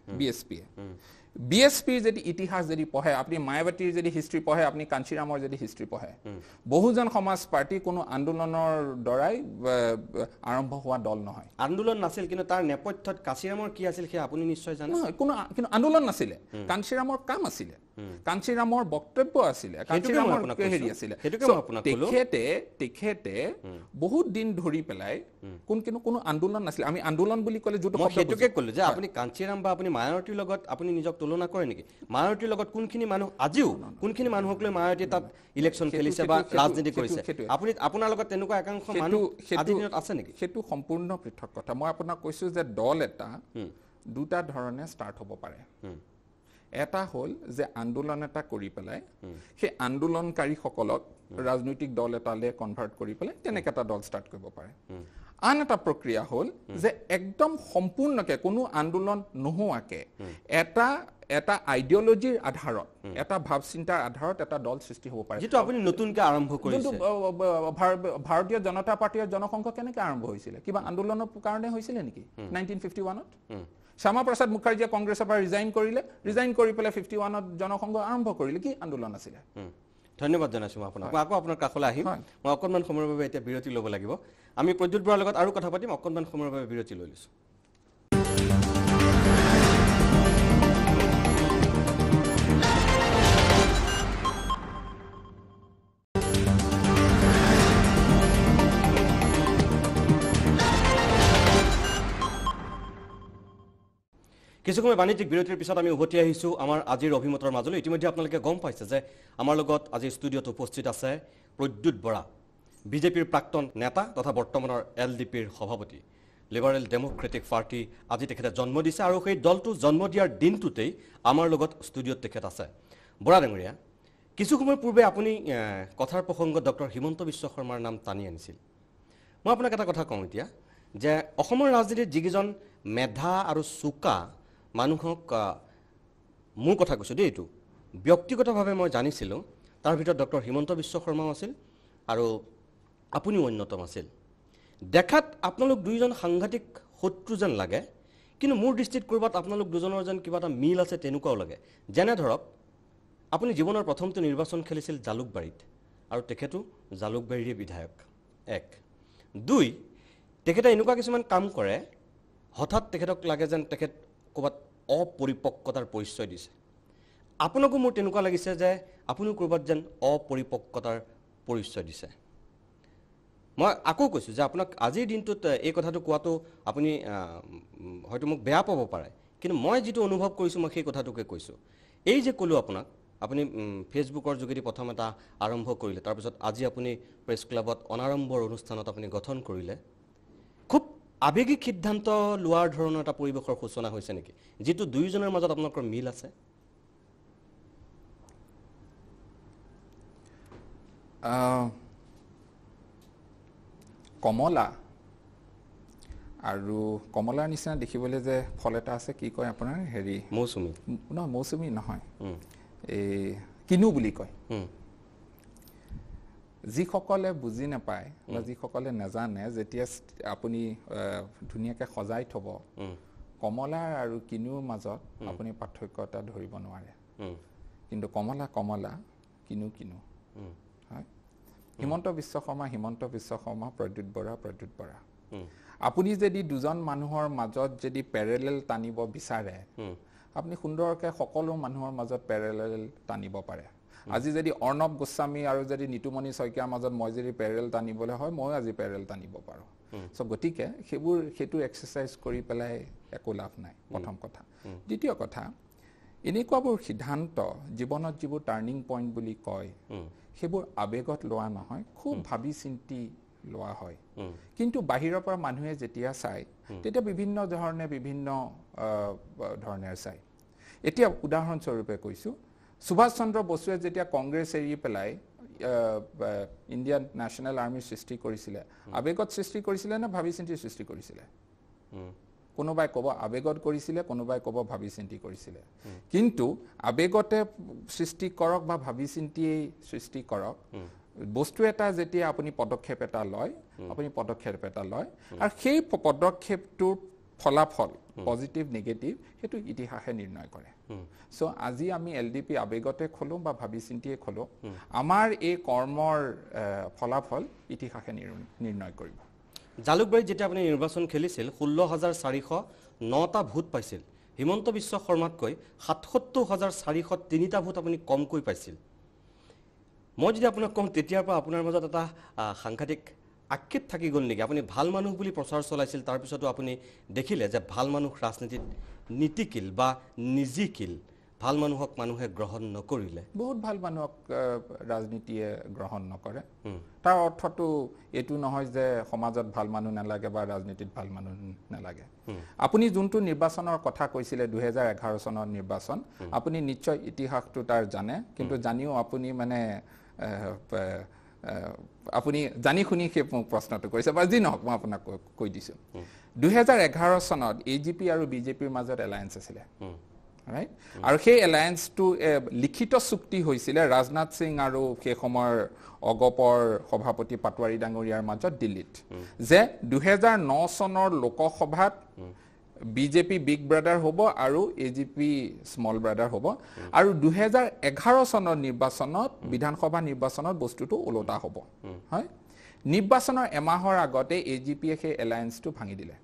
BSPৰ যদি ইতিহাস যদি পঢ়ে আপুনি মায়াৱতীৰ যদি হিষ্ট্ৰী পঢ়ে আপুনি কাঞ্চীৰামৰ যদি হিষ্ট্ৰী পঢ়ে বহুজন সমাজ পাৰ্টি কোনো আন্দোলনৰ দ্বাৰাই আৰম্ভ হোৱা দল নহয় আন্দোলন নাছিল কিন্তু তাৰ নেপথ্যত কাঞ্চীৰামৰ কি আছিল সেই আপুনি নিশ্চয় জানে কিন্তু আন্দোলন নাছিলে কাঞ্চীৰামৰ কাম আছিলে কাঞ্চীৰামৰ বক্তব্য আছিলে কাঞ্চীৰামৰ হেৰি আছিলে তেখেতে বহুত দিন ধৰি পেলাই কোনো আন্দোলন নাছিলে আমি আন্দোলন বুলি ক'লে যোনটো সেইটোকে ক'লো যে আপুনি কাঞ্চীৰাম বা আপুনি মায়াৱতীৰ লগত আপুনি নিজক তুলনা কৰে নেকি মায়াৱতীৰ লগত কোনখিনি মানুহ আজিও কোনখিনি মানুহক লৈ মায়াৱতী তাত ইলেকশ্যন খেলিছে বা ৰাজনীতি কৰিছে আপোনাৰ লগত তেনেকুৱা একাংশ মানুহ আজিৰ দিনত আছে নেকি সেইটো সম্পূৰ্ণ পৃথক কথা মই আপোনাক কৈছো যে দল এটা দুটা ধৰণে ষ্টাৰ্ট হ'ব পাৰে এটা হ'ল যে আন্দোলন এটা কৰি পেলাই সেই আন্দোলনকাৰীসকলক ৰাজনৈতিক দল এটালৈ কনভাৰ্ট কৰি পেলাই তেনেকৈ এটা দল ষ্টাৰ্ট কৰিব পাৰে আন এটা প্ৰক্ৰিয়া হ'ল যে একদম সম্পূৰ্ণকৈ কোনো আন্দোলন নোহোৱাকৈ এটা আইডিঅলজিৰ আধাৰত এটা ভাৱ চিন্তাৰ আধাৰত এটা দল সৃষ্টি হ'ব পাৰে যেটো আপুনি নতুনকৈ আৰম্ভ কৰিছে ভাৰতীয় জনতা পাৰ্টিৰ জনসংঘ কেনেকৈ আৰম্ভ হৈছিলে কিবা আন্দোলনৰ কাৰণে হৈছিলে নেকি 1951ত শ্যামা প্ৰসাদ মুখাৰ্জীয়ে কংগ্ৰেছৰ পৰা ৰিজাইন কৰি পেলাই 51ত জনসংঘ আৰম্ভ কৰিলে কি আন্দোলন আছিলে ধন্যবাদ জনাইছো আপোনাক মই আকৌ আপোনাৰ কাষলৈ আহিম মই অকণমান সময়ৰ বাবে এতিয়া বিৰতি ল'ব লাগিব আমি প্ৰদ্যুৎ বৰাৰ লগত আৰু কথা পাতিম অকণমান সময়ৰ বাবে বিৰতি লৈ লৈছো কিছু সময় বাণিজ্যিক বিৰতিৰ পিছত আমি উভতি আহিছোঁ আমাৰ আজিৰ অভিমতৰ মাজলৈ। ইতিমধ্যে আপোনালোকে গম পাইছে যে আমাৰ লগত আজি ষ্টুডিঅ'ত উপস্থিত আছে প্ৰদ্যুৎ বৰা, বিজেপিৰ প্ৰাক্তন নেতা তথা বৰ্তমানৰ LDPৰ সভাপতি। লিবাৰেল ডেম'ক্ৰেটিক পাৰ্টি আজি তেখেতে জন্ম দিছে আৰু সেই দলটো জন্ম দিয়াৰ দিনটোতেই আমাৰ লগত ষ্টুডিঅ'ত তেখেত আছে। বৰা ডাঙৰীয়া, কিছু সময় পূৰ্বে আপুনি কথাৰ প্ৰসংগত ডক্টৰ হিমন্ত বিশ্ব শৰ্মাৰ নাম টানি আনিছিল। মই আপোনাক এটা কথা কওঁ এতিয়া যে অসমৰ ৰাজনীতিত যিকেইজন মেধা আৰু চোকা মানুহক, মোৰ কথা কৈছোঁ দেই, এইটো ব্যক্তিগতভাৱে মই জানিছিলোঁ, তাৰ ভিতৰত ডক্টৰ হিমন্ত বিশ্ব শৰ্মাও আছিল আৰু আপুনিও অন্যতম আছিল। দেখাত আপোনালোক দুইজন সাংঘাতিক শত্ৰু যেন লাগে, কিন্তু মোৰ দৃষ্টিত ক'ৰবাত আপোনালোক দুজনৰ যেন কিবা এটা মিল আছে তেনেকুৱাও লাগে। যেনে ধৰক আপুনি জীৱনৰ প্ৰথমটো নিৰ্বাচন খেলিছিল জালুকবাৰীত আৰু তেখেতো জালুকবাৰীৰে বিধায়ক। 1, 2, তেখেতে এনেকুৱা কিছুমান কাম কৰে, হঠাৎ তেখেতক লাগে যেন তেখেত ক'ৰবাত অপৰিপক্কতাৰ পৰিচয় দিছে। আপোনাকো মোৰ তেনেকুৱা লাগিছে যে আপুনিও ক'ৰবাত যেন অপৰিপক্কতাৰ পৰিচয় দিছে। মই আকৌ কৈছোঁ যে আপোনাক আজিৰ দিনটোত এই কথাটো কোৱাটো আপুনি হয়তো মোক বেয়া পাব পাৰে, কিন্তু মই যিটো অনুভৱ কৰিছোঁ মই সেই কথাটোকে কৈছোঁ। এই যে ক'লোঁ আপোনাক, আপুনি ফেচবুকৰ যোগেদি প্ৰথম এটা আৰম্ভ কৰিলে, তাৰপিছত আজি আপুনি প্ৰেছ ক্লাবত অনাৰম্ভৰ অনুষ্ঠানত আপুনি গঠন কৰিলে, খুব আৱেগিক সিদ্ধান্ত লোৱাৰ ধৰণৰ এটা পৰিৱেশৰ সূচনা হৈছে নেকি, যিটো দুয়োজনৰ মাজত আপোনালোকৰ মিল আছে? কমলা আৰু কমলাৰ নিচিনা দেখিবলৈ যে ফল এটা আছে, কি কয় আপোনাৰ, হেৰি মৌচুমী নহয়, মৌচুমী নহয়, এই কিনু বুলি কয়। যিসকলে বুজি নাপায় বা যিসকলে নাজানে, যেতিয়া আপুনি ধুনীয়াকৈ সজাই থ'ব, কমলা আৰু কিনুৰ মাজত আপুনি পাৰ্থক্য এটা ধৰিব নোৱাৰে। কিন্তু কমলা কমলা, কিনু কিনু। হয়, হিমন্ত বিশ্ব শৰ্মা, প্ৰদ্যুৎ বৰা। আপুনি যদি দুজন মানুহৰ মাজত যদি পেৰেলেল টানিব বিচাৰে, আপুনি সুন্দৰকৈ সকলো মানুহৰ মাজত পেৰেলেল টানিব পাৰে। আজি যদি অৰ্ণৱ গোস্বামী আৰু যদি নিতুমণি শইকীয়াৰ মাজত মই যদি পেৰেল টানিবলৈ হয়, ময়ো আজি পেৰেল টানিব পাৰোঁ। চ' গতিকে সেইটো এক্সাৰচাইজ কৰি পেলাই একো লাভ নাই, প্ৰথম কথা। দ্বিতীয় কথা, এনেকুৱাবোৰ সিদ্ধান্ত জীৱনত যিবোৰ টাৰ্ণিং পইণ্ট বুলি কয়, সেইবোৰ আৱেগত লোৱা নহয়, খুব ভাবি চিন্তি লোৱা হয়। কিন্তু বাহিৰৰ পৰা মানুহে যেতিয়া চায়, তেতিয়া বিভিন্ন ধৰণে চায়। এতিয়া উদাহৰণস্বৰূপে কৈছোঁ, সুভাষ চন্দ্ৰ বসুৱে যেতিয়া কংগ্ৰেছ এৰি পেলাই ইণ্ডিয়ান নেশ্যনেল আৰ্মিৰ সৃষ্টি কৰিছিলে, আৱেগত সৃষ্টি কৰিছিলে নে ভাবি চিন্তি সৃষ্টি কৰিছিলে? কোনোবাই ক'ব আৱেগত কৰিছিলে, কোনোবাই ক'ব ভাবি চিন্তি কৰিছিলে। কিন্তু আৱেগতে সৃষ্টি কৰক বা ভাবি চিন্তিয়েই সৃষ্টি কৰক, বস্তু এটা যেতিয়া আপুনি পদক্ষেপ এটা লয়, আৰু সেই পদক্ষেপটোৰ ফলাফল পজিটিভ নেগেটিভ সেইটো ইতিহাসে নিৰ্ণয় কৰে। চ' আজি আমি LDP আৱেগতে খোলোঁ বা ভাবি চিন্তিয়ে খোলোঁ, আমাৰ এই কৰ্মৰ ফলাফল ইতিহাসে নিৰ্ণয় কৰিব। জালুকবাৰীত যেতিয়া আপুনি নিৰ্বাচন খেলিছিল, 16,409টা ভোট পাইছিল। হিমন্ত বিশ্ব শৰ্মাতকৈ 77,403টা ভোট আপুনি কমকৈ পাইছিল। মই যদি আপোনাক কওঁ, তেতিয়াৰ পৰা আপোনাৰ মাজত এটা সাংঘাতিক আক্ষেপ থাকি গ'ল নেকি? আপুনি ভাল মানুহ বুলি প্ৰচাৰ চলাইছিল, তাৰপিছতো আপুনি দেখিলে যে ভাল মানুহ ৰাজনীতিত নীতিকিল বা নিজিকিল, ভাল মানুহক মানুহে গ্ৰহণ নকৰিলে। বহুত ভাল মানুহক ৰাজনীতিয়ে গ্ৰহণ নকৰে। তাৰ অৰ্থটো এইটো নহয় যে সমাজত ভাল মানুহ নালাগে বা ৰাজনীতিত ভাল মানুহ নালাগে। আপুনি যোনটো নিৰ্বাচনৰ কথা কৈছিলে, 2011 চনৰ নিৰ্বাচন, আপুনি নিশ্চয় ইতিহাসটো তাৰ জানে, কিন্তু জানিও আপুনি মানে আপুনি জানি শুনি সেই প্ৰশ্নটো কৰিছে, বা যি নহওক মই আপোনাক কৈ দিছোঁ। 2011 চনত AGP আৰু BJPৰ মাজত এলায়েন্স আছিলে, ৰাইট? আৰু সেই এলায়েন্সটো লিখিত চুক্তি হৈছিলে ৰাজনাথ সিং আৰু সেই সময়ৰ অগপৰ সভাপতি পাটোৱাৰী ডাঙৰীয়াৰ মাজত দিল্লীত, যে 2009 চনৰ লোকসভাত BJP বিগ ব্ৰাদাৰ হ'ব আৰু AGP স্মল ব্ৰাদাৰ হ'ব, আৰু 2011 চনৰ নিৰ্বাচনত, বিধানসভা নিৰ্বাচনত বস্তুটো ওলোটা হ'ব। হয়, নিৰ্বাচনৰ এমাহৰ আগতে AGPয়ে সেই এলায়েন্সটো ভাঙি দিলে।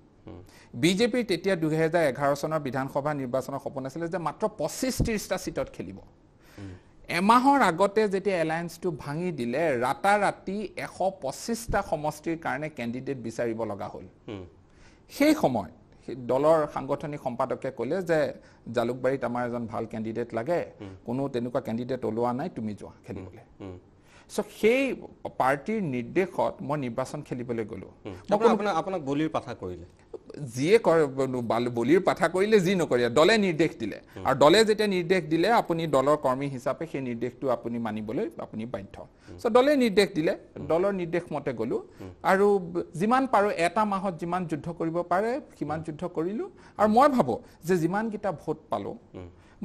BJPৰ তেতিয়া 2011 চনৰ বিধানসভা নিৰ্বাচনৰ সপোন আছিলে যে মাত্ৰ 25-30টা চিটত খেলিব। এমাহৰ আগতে যেতিয়া এলায়েন্সটো ভাঙি দিলে, ৰাতাৰাতি 125টা সমষ্টিৰ কাৰণে কেণ্ডিডেট বিচাৰিব লগা হ'ল। দলৰ সাংগঠনিক সম্পাদকে ক'লে যে জালুকবাৰীত আমাৰ এজন ভাল কেণ্ডিডেট লাগে কোনো তেনেকুৱা কেণ্ডিডেট ওলোৱা নাই তুমি যোৱা খেলিবলৈ সো সেই পাৰ্টিৰ নিৰ্দেশত মই নিৰ্বাচন খেলিবলৈ গ'লো আপোনাক বলিৰ পাঠা কৰিলে যিয়ে বলিৰ পাঠা কৰিলে যি নকৰিলে দলে নিৰ্দেশ দিলে আৰু দলে যেতিয়া নিৰ্দেশ দিলে আপুনি দলৰ কৰ্মী হিচাপে সেই নিৰ্দেশটো আপুনি মানিবলৈ আপুনি বাধ্য সো দলে নিৰ্দেশ দিলে দলৰ নিৰ্দেশ মতে গ'লো আৰু যিমান পাৰো এটা মাহত যিমান যুদ্ধ কৰিব পাৰে সিমান যুদ্ধ কৰিলো আৰু মই ভাবো যে যিমানকেইটা ভোট পালো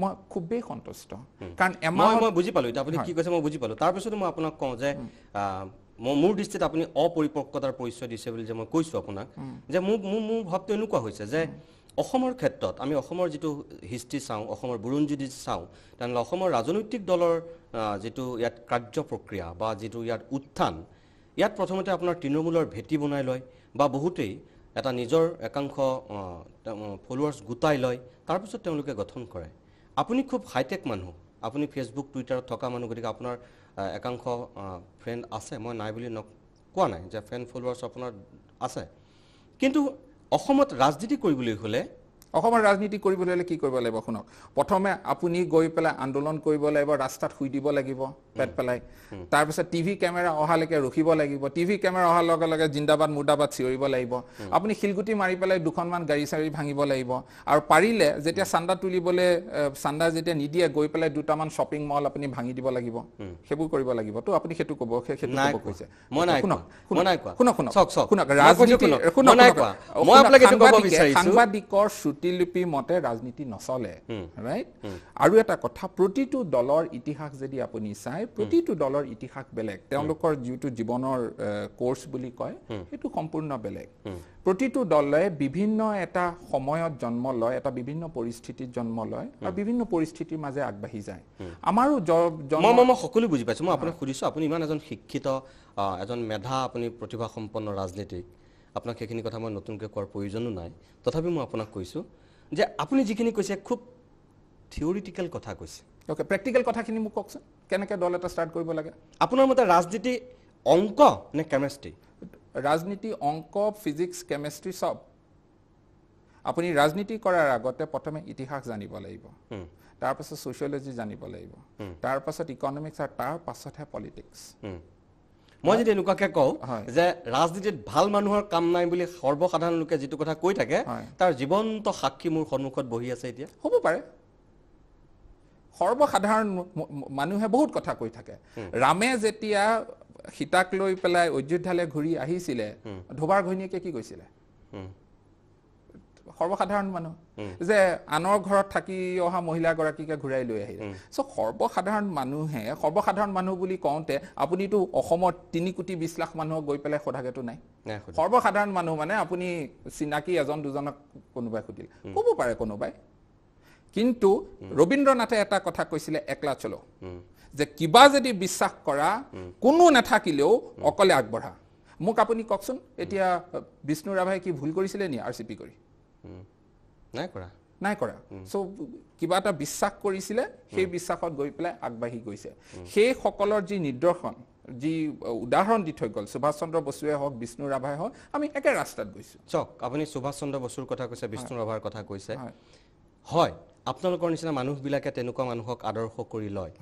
মই খুবেই সন্তুষ্ট কাৰণ মই বুজি পালো এটা আপুনি কি কৈছে মই বুজি পালো তাৰপিছতো মই আপোনাক কওঁ যে মোৰ দৃষ্টিত আপুনি অপৰিপক্কতাৰ পৰিচয় দিছে বুলি যে মই কৈছো আপোনাক যে মোৰ ভাৱটো এনেকুৱা হৈছে যে অসমৰ ক্ষেত্ৰত আমি অসমৰ যিটো হিষ্ট্ৰী চাওঁ অসমৰ বুৰঞ্জী চাওঁ তেনেহ'লে অসমৰ ৰাজনৈতিক দলৰ যিটো ইয়াত কাৰ্য প্ৰক্ৰিয়া বা যিটো ইয়াত উত্থান ইয়াত প্ৰথমতে আপোনাৰ তৃণমূলৰ ভেটি বনাই লয় বা বহুতেই এটা নিজৰ একাংশ ফলোৱাৰ্ছ গোটাই লয় তাৰপিছত তেওঁলোকে গঠন কৰে আপুনি খুব হাইটেক মানুহ আপুনি ফেচবুক টুইটাৰত থকা মানুহ গতিকে আপোনাৰ একাংশ ফ্ৰেণ্ড আছে মই নাই বুলি কোৱা নাই যে ফ্ৰেণ্ড ফলোৱাৰ্ছ আপোনাৰ আছে কিন্তু অসমত ৰাজনীতি কৰিবলৈ হ'লে অসমৰ ৰাজনীতি কৰিবলৈ হ'লে কি কৰিব লাগিব শুনক প্ৰথমে আপুনি গৈ পেলাই আন্দোলন কৰিব লাগিব ৰাস্তাত শুই দিব লাগিব পেট পেলাই তাৰপিছত টিভি কেমেৰা অহালৈকে ৰখিব লাগিব টিভি কেমেৰা অহাৰ লগে লগে জিন্দাবাদ মুৰ্দাবাদ চিঞৰিব লাগিব আপুনি শিলগুটি মাৰি পেলাই দুখনমান গাড়ী চাৰি ভাঙিব লাগিব আৰু পাৰিলে যেতিয়া চান্দা তুলিবলৈ চান্দা যেতিয়া নিদিয়ে গৈ পেলাই দুটামান শ্বপিং মল আপুনি ভাঙি দিব লাগিব সেইবোৰ কৰিব লাগিব তো আপুনি সেইটো ক'ব সেইটো ক'ব কৈছে সাংবাদিকৰ শ্ৰুতিলিপি মতে ৰাজনীতি নচলে ৰাইট আৰু এটা কথা প্ৰতিটো দলৰ ইতিহাস যদি আপুনি চাই প্ৰতিটো দলৰ ইতিহাস বেলেগ তেওঁলোকৰ যিটো জীৱনৰ কোৰ্স বুলি কয় সেইটো সম্পূৰ্ণ বেলেগ প্ৰতিটো দলে বিভিন্ন এটা সময়ত জন্ম লয় এটা বিভিন্ন পৰিস্থিতিত জন্ম লয় আৰু বিভিন্ন পৰিস্থিতিৰ মাজে আগবাঢ়ি যায় আমাৰো মই সকলো বুজি পাইছো মই আপোনাক সুধিছো আপুনি ইমান এজন শিক্ষিত এজন মেধা আপুনি প্ৰতিভা সম্পন্ন ৰাজনীতিক আপোনাক সেইখিনি কথা মই নতুনকৈ কোৱাৰ প্ৰয়োজনো নাই তথাপি মই আপোনাক কৈছো যে আপুনি যিখিনি কৈছে খুব থিওৰিটিক্যাল কথা কৈছে ওকে প্ৰেক্টিক্যাল কথাখিনি মোক কওকচোন কেনেকৈ দল এটা ষ্টাৰ্ট কৰিব লাগে আপোনাৰ মতে ৰাজনীতি অংক নে কেমিষ্ট্ৰি ৰাজনীতি অংক ফিজিক্স কেমিষ্ট্ৰি সব আপুনি ৰাজনীতি কৰাৰ আগতে প্ৰথমে ইতিহাস জানিব লাগিব তাৰপাছত সোশিয়োলজি জানিব লাগিব তাৰপাছত ইকনমিক্স আৰু তাৰ পাছতহে পলিটিক্স মই যদি এনেকুৱাকৈ কওঁ যে ৰাজনীতিত ভাল মানুহৰ কাম নাই বুলি সৰ্বসাধাৰণ লোকে যিটো কথা কৈ থাকে তাৰ জীৱন্ত সাক্ষী মোৰ সন্মুখত বহি আছে এতিয়া হ'ব পাৰে সৰ্বসাধাৰণ মানুহে বহুত কথা কৈ থাকে ৰামে যেতিয়া সীতাক লৈ পেলাই অযোধ্যালৈ ঘূৰি আহিছিলে ধোবাৰ ঘৈণীয়েকে কি কৈছিলে সৰ্বসাধাৰণ মানুহ যে আনৰ ঘৰত থাকি অহা মহিলাগৰাকীকে ঘূৰাই লৈ আহিলে সো সৰ্বসাধাৰণ মানুহ বুলি কওঁতে আপুনিতো অসমৰ 3 কোটি 20 লাখ মানুহক গৈ পেলাই সোধাগেতো নাই সৰ্বসাধাৰণ মানুহ মানে আপুনি চিনাকি এজন দুজনক কোনোবাই সুধিল ক'ব পাৰে কোনোবাই কিন্তু ৰবীন্দ্ৰনাথে এটা কথা কৈছিলে একলা চলো যে কিবা যদি বিশ্বাস কৰা কোনো নাথাকিলেও অকলে আগবঢ়া মোক আপুনি কওকচোন এতিয়া বিষ্ণু ৰাভাই কি ভুল কৰিছিলে নি আৰচিপি কৰি নাই কৰা সো কিবা এটা বিশ্বাস কৰিছিলে সেই বিশ্বাসত গৈ পেলাই আগবাঢ়ি গৈছে সেই সকলৰ যি নিদৰ্শন যি উদাহৰণ দি থৈ গ'ল সুভাষ চন্দ্ৰ বসুৱে হওক বিষ্ণু ৰাভাই হওক আমি একে ৰাস্তাত গৈছো চক আপুনি সুভাষ চন্দ্ৰ বসুৰ কথা কৈছে বিষ্ণু ৰাভাৰ কথা কৈছে হয় আপোনালোকৰ নিচিনা মানুহবিলাকে তেনেকুৱা মানুহক আদৰ্শ কৰি লয়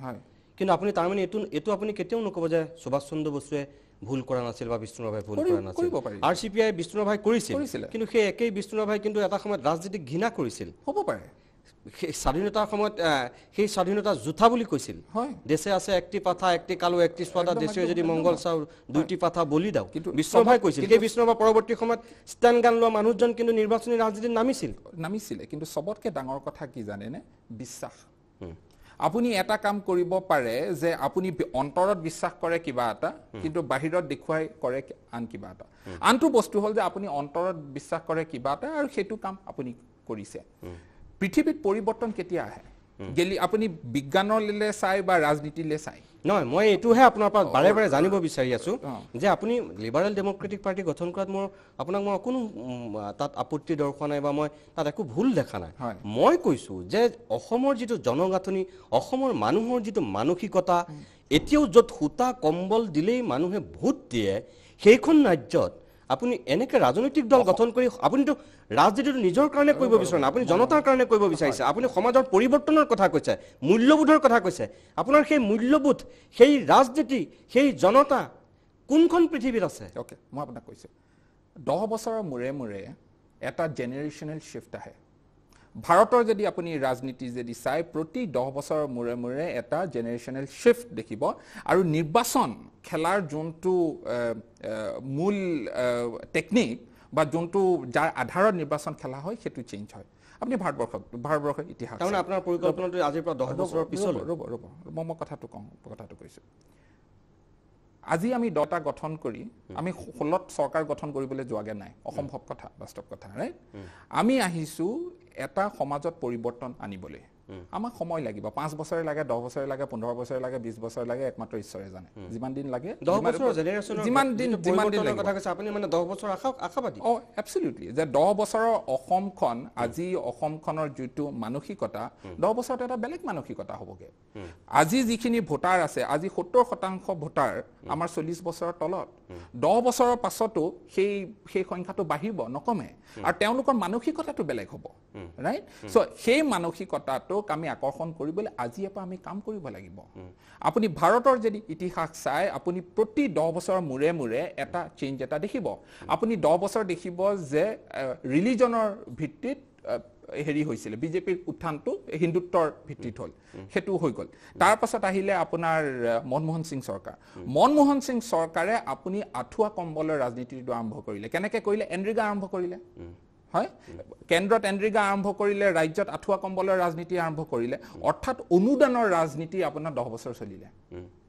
কিন্তু আপুনি তাৰমানে এইটো আপুনি কেতিয়াও নক'ব যে সুভাষ চন্দ্ৰ বসুৱে ভুল কৰা নাছিল বা বিষ্ণু ৰাভাই ভুল কৰা নাছিল আৰচিপিআই বিষ্ণু ৰাভাই কৰিছিল কিন্তু সেই একেই বিষ্ণু ৰাভাই কিন্তু এটা সময়ত ৰাজনীতিক ঘৃণা কৰিছিল হ'ব পাৰে স্বাধীনতাৰ সময়ত সেই স্বাধীনতা জুথা বুলি কৈছিল দেশে আছে একটি পাথা একটি কালো একটি স্বাদা দেশে যদি মংগল চাও দুইটি পাথা বলি দাও বিষ্ণু ৰাভাই কৈছিল সেই বিষ্ণু ৰাভা পৰৱৰ্তী সময়ত ষ্টেণ্ড গান লোৱা মানুহজন কিন্তু নিৰ্বাচনী ৰাজনীতিত নামিছিলে কিন্তু সবতকৈ ডাঙৰ কথা কি জানেনে বিশ্বাস আপুনি এটা কাম কৰিব পাৰে যে আপুনি অন্তৰত বিশ্বাস কৰে কিবা এটা কিন্তু বাহিৰত দেখুৱাই কৰে আন কিবা এটা আনটো বস্তু হ'ল যে আপুনি অন্তৰত বিশ্বাস কৰে কিবা এটা আৰু সেইটো কাম আপুনি কৰিছে পৃথিৱীত পৰিৱৰ্তন কেতিয়া আহে গেলি আপুনি বিজ্ঞানলৈ চাই বা ৰাজনীতিলৈ চাই নহয় মই এইটোহে আপোনাৰ পৰা বাৰে বাৰে জানিব বিচাৰি আছো যে আপুনি লিবাৰেল ডেমক্ৰেটিক পাৰ্টি গঠন কৰাত মই আপোনাক কোনো তাত আপত্তি দৰ্শোৱা নাই বা মই তাত একো ভুল দেখা নাই মই কৈছো যে অসমৰ যিটো জনগাঁথনি অসমৰ মানুহৰ যিটো মানসিকতা এতিয়াও য'ত সূতা কম্বল দিলেই মানুহে ভোট দিয়ে সেইখন ৰাজ্যত আপুনি এনেকৈ ৰাজনৈতিক দল গঠন কৰি আপুনিতো ৰাজনীতিটো নিজৰ কাৰণে কৰিব বিচৰা নাই, আপুনি জনতাৰ কাৰণে কৰিব বিচাৰিছে, আপুনি সমাজৰ পৰিৱৰ্তনৰ কথা কৈছে, মূল্যবোধৰ কথা কৈছে। আপোনাৰ সেই মূল্যবোধ, সেই ৰাজনীতি, সেই জনতা কোনখন পৃথিৱীত আছে? অ'কে, মই আপোনাক কৈছোঁ 10 বছৰৰ মূৰে মূৰে এটা জেনেৰেশ্যনেল শ্বিফ্ট আহে। ভাৰতৰ যদি আপুনি ৰাজনীতি যদি চাই প্ৰতি 10 বছৰৰ মূৰে মূৰে এটা জেনেৰেশ্যনেল শ্বিফ্ট দেখিব আৰু নিৰ্বাচন খেলাৰ যোনটো মূল টেকনিক বা যোনটো যাৰ আধাৰত নিৰ্বাচন খেলা হয় সেইটো চেঞ্জ হয়। আপুনি ভাৰতবৰ্ষৰ ইতিহাস তাৰমানে আপোনাৰ পৰিকল্পনাটো আজিৰ পৰা 10 বছৰৰ পিছলৈ। ৰ'ব মই কথাটো কৈছোঁ। আজি আমি 10টা গঠন কৰি আমি 16ত চৰকাৰ গঠন কৰিবলৈ যোৱাগে নাই, অসম্ভৱ কথা, বাস্তৱ কথা, ৰাইট? আমি আহিছোঁ এটা সমাজত পৰিৱৰ্তন আনিবলৈ। আমাক সময় লাগিব, 5 বছৰে লাগে, 10 বছৰে লাগে, 15 বছৰে লাগে, 20 বছৰে লাগে, একমাত্ৰ ঈশ্বৰৰ জানে। যিমান দিন লাগে, 10 বছৰৰ জেনেৰেশ্যনৰ যিমান দিন কথা কৈছে আপুনি, মানে 10 বছৰ আশাবাদী? এবছলিউটলি, যে 10 বছৰৰ অসমখন, আজি অসমখনৰ যিটো মানসিকতা 10 বছৰত এটা বেলেগ মানসিকতা হ'বগে। আজি যিখিনি ভোটাৰ আছে, আজি 70% ভোটাৰ আমাৰ 40 বছৰৰ তলত। 10 বছৰৰ পাছতো সেই সংখ্যাটো বাঢ়িব, নকমে, আৰু তেওঁলোকৰ মানসিকতাটো বেলেগ হ'ব, ৰাইট? চ' সেই মানসিকতাটোক আমি আকৰ্ষণ কৰিবলৈ আজিৰ পৰা আমি কাম কৰিব লাগিব। আপুনি ভাৰতৰ যদি ইতিহাস চাই, আপুনি প্ৰতি 10 বছৰৰ মূৰে মূৰে এটা চেঞ্জ এটা দেখিব। আপুনি 10 বছৰ দেখিব যে ৰিলিজনৰ ভিত্তিত হেৰি হৈছিলে, বিজেপিৰ উত্থানটো হিন্দুত্বৰ ভিত্তিত হ'ল, সেইটো হৈ গ'ল। তাৰ পাছত আহিলে আপোনাৰ মনমোহন সিং চৰকাৰ। মনমোহন সিং চৰকাৰে আপুনি আঁঠুৱা কম্বলৰ ৰাজনীতিটো আৰম্ভ কৰিলে। কেনেকৈ কৰিলে? এনৰেগা আৰম্ভ কৰিলে, হয়? কেন্দ্ৰত এনৰেগা আৰম্ভ কৰিলে, ৰাজ্যত আঁঠুৱা কম্বলৰ ৰাজনীতি আৰম্ভ কৰিলে, অৰ্থাৎ অনুদানৰ ৰাজনীতি আপোনাৰ 10 বছৰ চলিলে,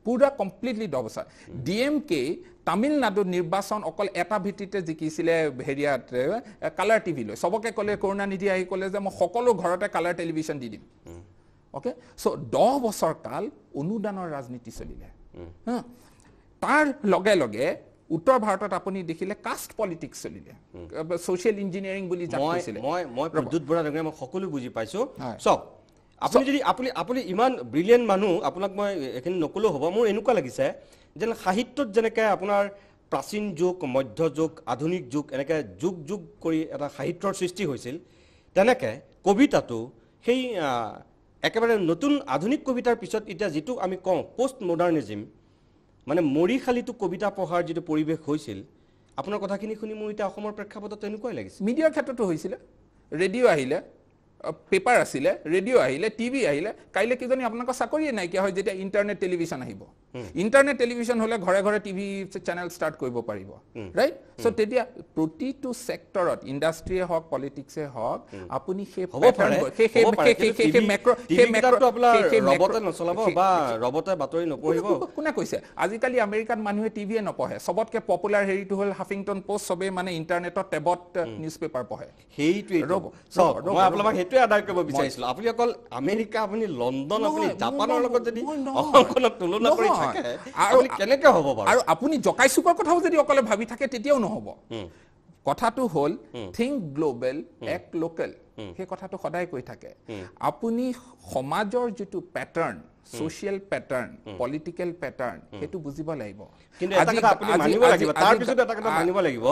পুৰা কমপ্লিটলি 10 বছৰ। DMK তামিলনাডুত নিৰ্বাচন অকল এটা ভিত্তিতে জিকিছিলে, হেৰিয়াত কালাৰ টিভি লৈ। চবকে ক'লে, কৰুণানিধি আহি ক'লে যে মই সকলো ঘৰতে কালাৰ টেলিভিশ্যন দি দিম। অ'কে, চ' 10 বছৰ কাল অনুদানৰ ৰাজনীতি চলিলে। তাৰ লগে লগে উত্তৰ ভাৰতত আপুনি দেখিলে কাষ্ট পলিটিক্স চলিলে, ছ'চিয়েল ইঞ্জিনিয়াৰিং বুলি যাক কৈছিলে। মই প্ৰদ্যুৎ বৰা ডাঙৰীয়া, মই সকলো বুজি পাইছোঁ। চাওক, আপুনি যদি আপুনি ইমান ব্ৰিলিয়েণ্ট মানুহ, আপোনাক মই এইখিনি নকলেও হ'ব। মোৰ এনেকুৱা লাগিছে যেন সাহিত্যত যেনেকৈ আপোনাৰ প্ৰাচীন যুগ, মধ্যযুগ, আধুনিক যুগ, এনেকৈ যুগ যুগ কৰি এটা সাহিত্যৰ সৃষ্টি হৈছিল, তেনেকৈ কবিতাটো সেই একেবাৰে নতুন আধুনিক কবিতাৰ পিছত এতিয়া যিটো আমি কওঁ পষ্ট মডাৰ্নিজিম, মানে মৰিশালীটো কবিতা পঢ়াৰ যিটো পৰিৱেশ হৈছিল, আপোনাৰ কথাখিনি শুনি মোৰ এতিয়া অসমৰ প্ৰেক্ষাপটত তেনেকুৱাই লাগিছে। মিডিয়াৰ ক্ষেত্ৰতো হৈছিলে, ৰেডিঅ' আহিলে, পেপাৰ আছিলে, ৰেডিঅ' আহিলে, টিভি আহিলে। কাইলৈ কিজানি আপোনালোকৰ চাকৰিয়ে নাইকিয়া হয় যেতিয়া ইণ্টাৰনেট টেলিভিশ্যন আহিব। ইণ্টাৰনেট টেলিভিশ্যন হ'লে ঘৰে ঘৰে টিভি চেনেল ষ্টাৰ্ট কৰিব পাৰিব, ৰাইট? চ' তেতিয়া প্ৰতিটো ছেক্টৰত, ইণ্ডাষ্ট্ৰিয়ে হওক, পলিটিক্সে হওক, আপুনি সেই কোনে কৈছে? আজিকালি আমেৰিকাত মানুহে টিভিয়ে নপঢ়ে, চবতকে পপুলাৰ হেৰিটো হ'ল হাফিংটন পোষ্ট, চবেই মানে ইণ্টাৰনেটত টেবত নিউজ পেপাৰ পঢ়ে। সেইটোৱে সেইটোৱে আদায় কৰিব বিচাৰিছিলোঁ। আপুনি অকল আমেৰিকা, আপুনি লণ্ডন, আপুনি জাপানৰ লগত যদি অসমখনক তুলনা কৰি থাকে, কেনেকৈ হ'ব বাৰু? আৰু আপুনি জকাই চুকৰ কথাও যদি অকলে ভাবি থাকে তেতিয়াও নহ'ব। কথাটো হ'ল থিংক গ্ল'বেল, এক্ট লোকেল। সেই কথাটো সদায় কৈ থাকে। আপুনি সমাজৰ যিটো pattern, social pattern, political pattern, সেইটো বুজিব লাগিব। কিন্তু এটা কথা আপুনি মানিব লাগিব, তাৰ পিছত এটা কথা মানিব লাগিব